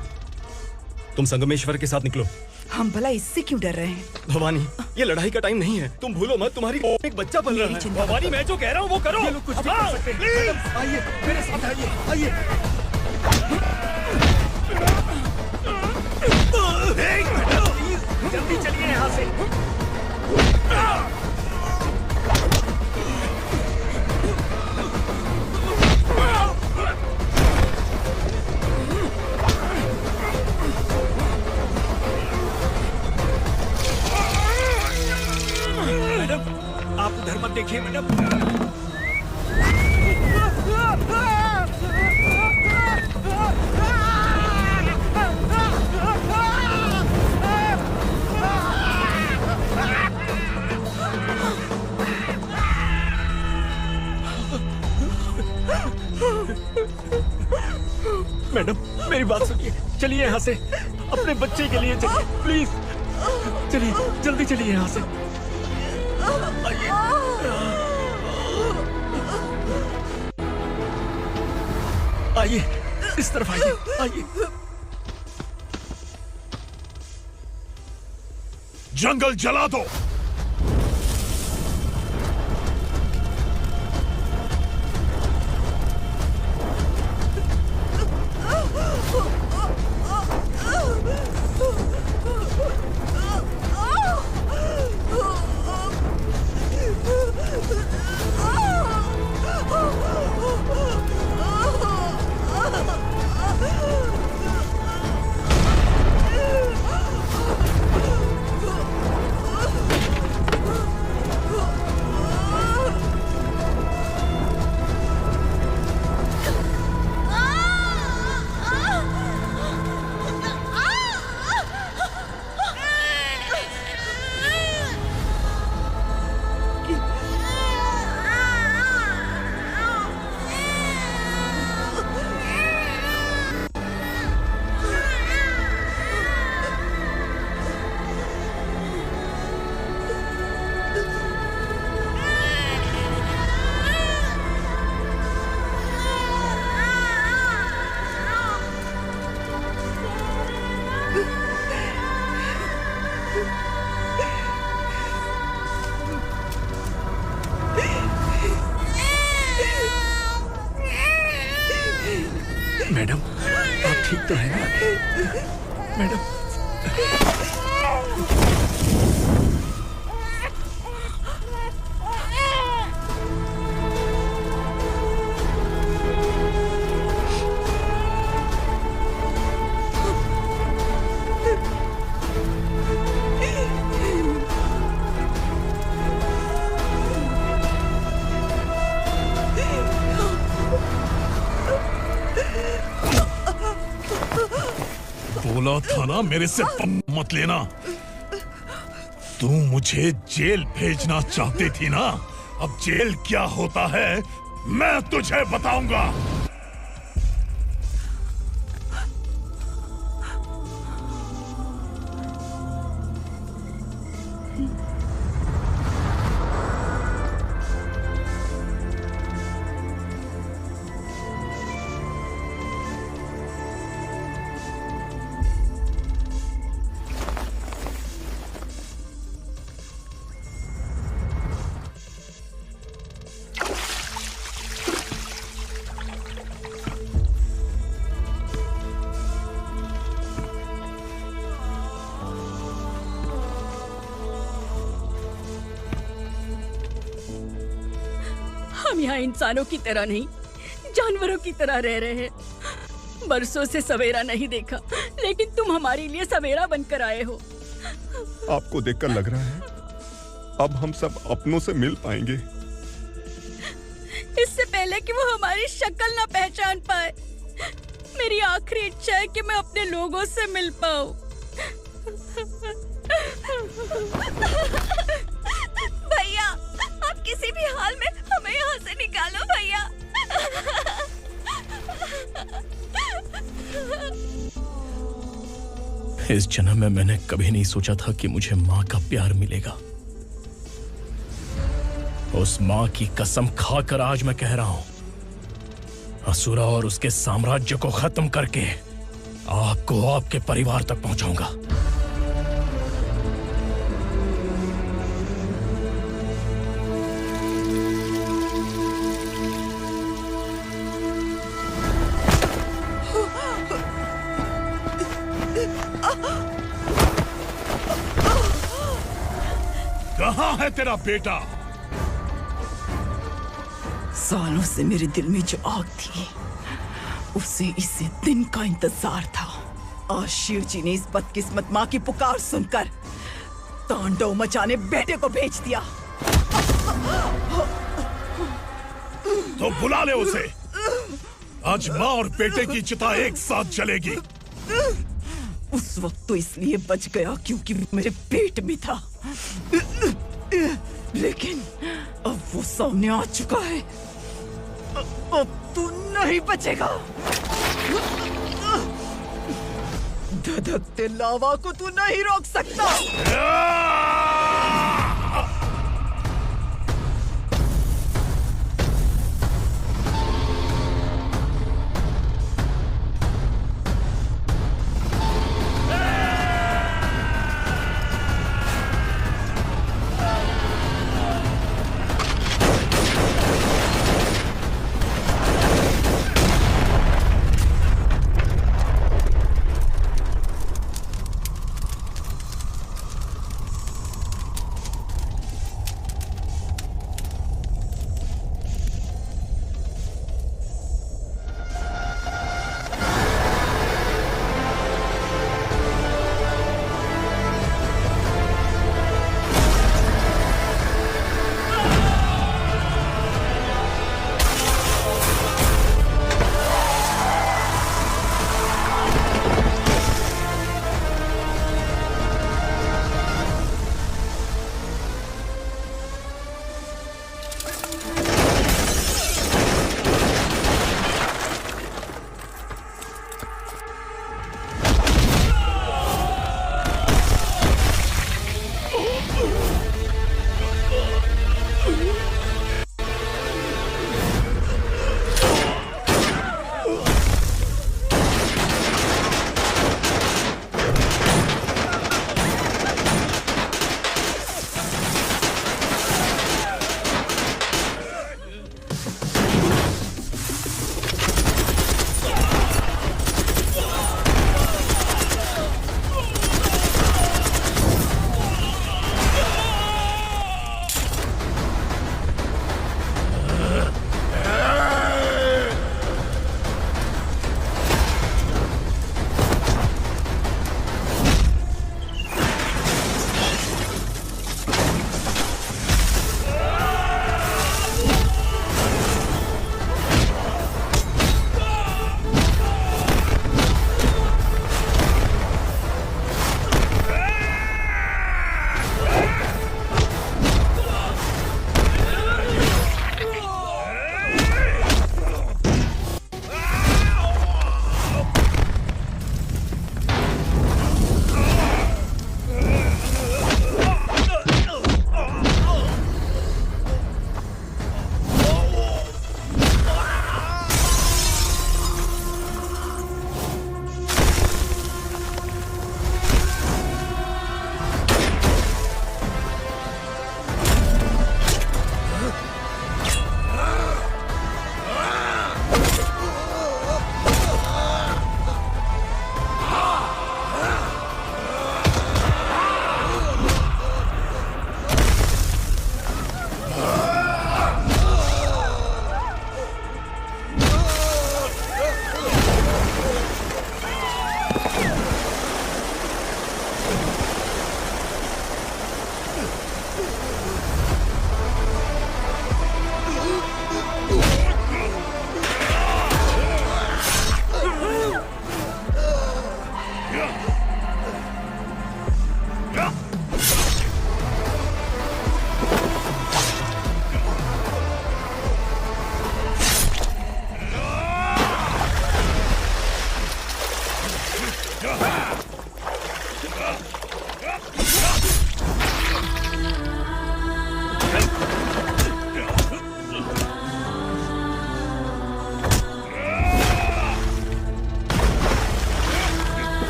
तुम संगमेश्वर के साथ निकलो। हम भला इससे क्यों डर रहे हैं? भवानी, ये लड़ाई का टाइम नहीं है। तुम भूलो मत, तुम्हारी एक बच्चा पल रहा है। भवानी, मैं जो कह रहा हूँ वो करो। ये लोग कुछ भी कर सकते हैं। आइए मेरे साथ, आइए। जल्दी चलिए यहाँ से। मैडम, आप उधर मत देखिए मैडम। मैडम, मेरी बात सुनिए। चलिए यहाँ से, अपने बच्चे के लिए चलिए, प्लीज। चलिए, जल्दी चलिए यहाँ से। आइए, इस तरफ आइए। जंगल जला दो। मैडम आप ठीक तो है ना मैडम? बोला था ना मेरे से मत लेना। तू मुझे जेल भेजना चाहती थी ना, अब जेल क्या होता है मैं तुझे बताऊंगा। हम यहाँ इंसानों की तरह नहीं, जानवरों की तरह रह रहे हैं। बरसों से सवेरा नहीं देखा, लेकिन तुम हमारे लिए सवेरा बनकर आए हो। आपको देखकर लग रहा है अब हम सब अपनों से मिल पाएंगे। इससे पहले कि वो हमारी शक्ल ना पहचान पाए, मेरी आखिरी इच्छा है कि मैं अपने लोगों से मिल पाऊं। भैया, आप किसी भी हाल में हमें यहाँ से निकालो भैया। इस जन्म में मैंने कभी नहीं सोचा था कि मुझे माँ का प्यार मिलेगा। उस माँ की कसम खाकर आज मैं कह रहा हूं, असुरा और उसके साम्राज्य को खत्म करके आपको आपके परिवार तक पहुंचाऊंगा। कहाँ है तेरा बेटा? सालों से मेरे दिल में जो आग थी, उसे इसी दिन का इंतजार था। आज शिव जी ने इस बदकिस्मत माँ की पुकार सुनकर तांडव मचाने बेटे को भेज दिया। तो बुला ले उसे। आज माँ और बेटे की चिता एक साथ जलेगी। उस वक्त तो इसलिए बच गया क्योंकि वो मेरे पेट में था, लेकिन अब वो सामने आ चुका है। अब तू नहीं बचेगा। धधकते लावा को तू नहीं रोक सकता।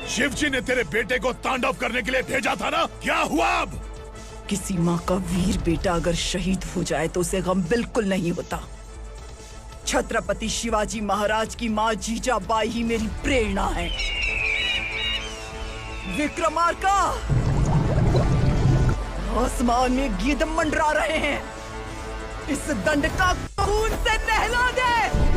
शिवजी ने तेरे बेटे को तांडव करने के लिए भेजा था ना, क्या हुआ अब? किसी माँ का वीर बेटा अगर शहीद हो जाए तो उसे गम बिल्कुल नहीं होता। छत्रपति शिवाजी महाराज की माँ जीजाबाई ही मेरी प्रेरणा है। विक्रमार्का, आसमान में गिद्ध मंडरा रहे हैं, इस दंड का खून से नहला दे।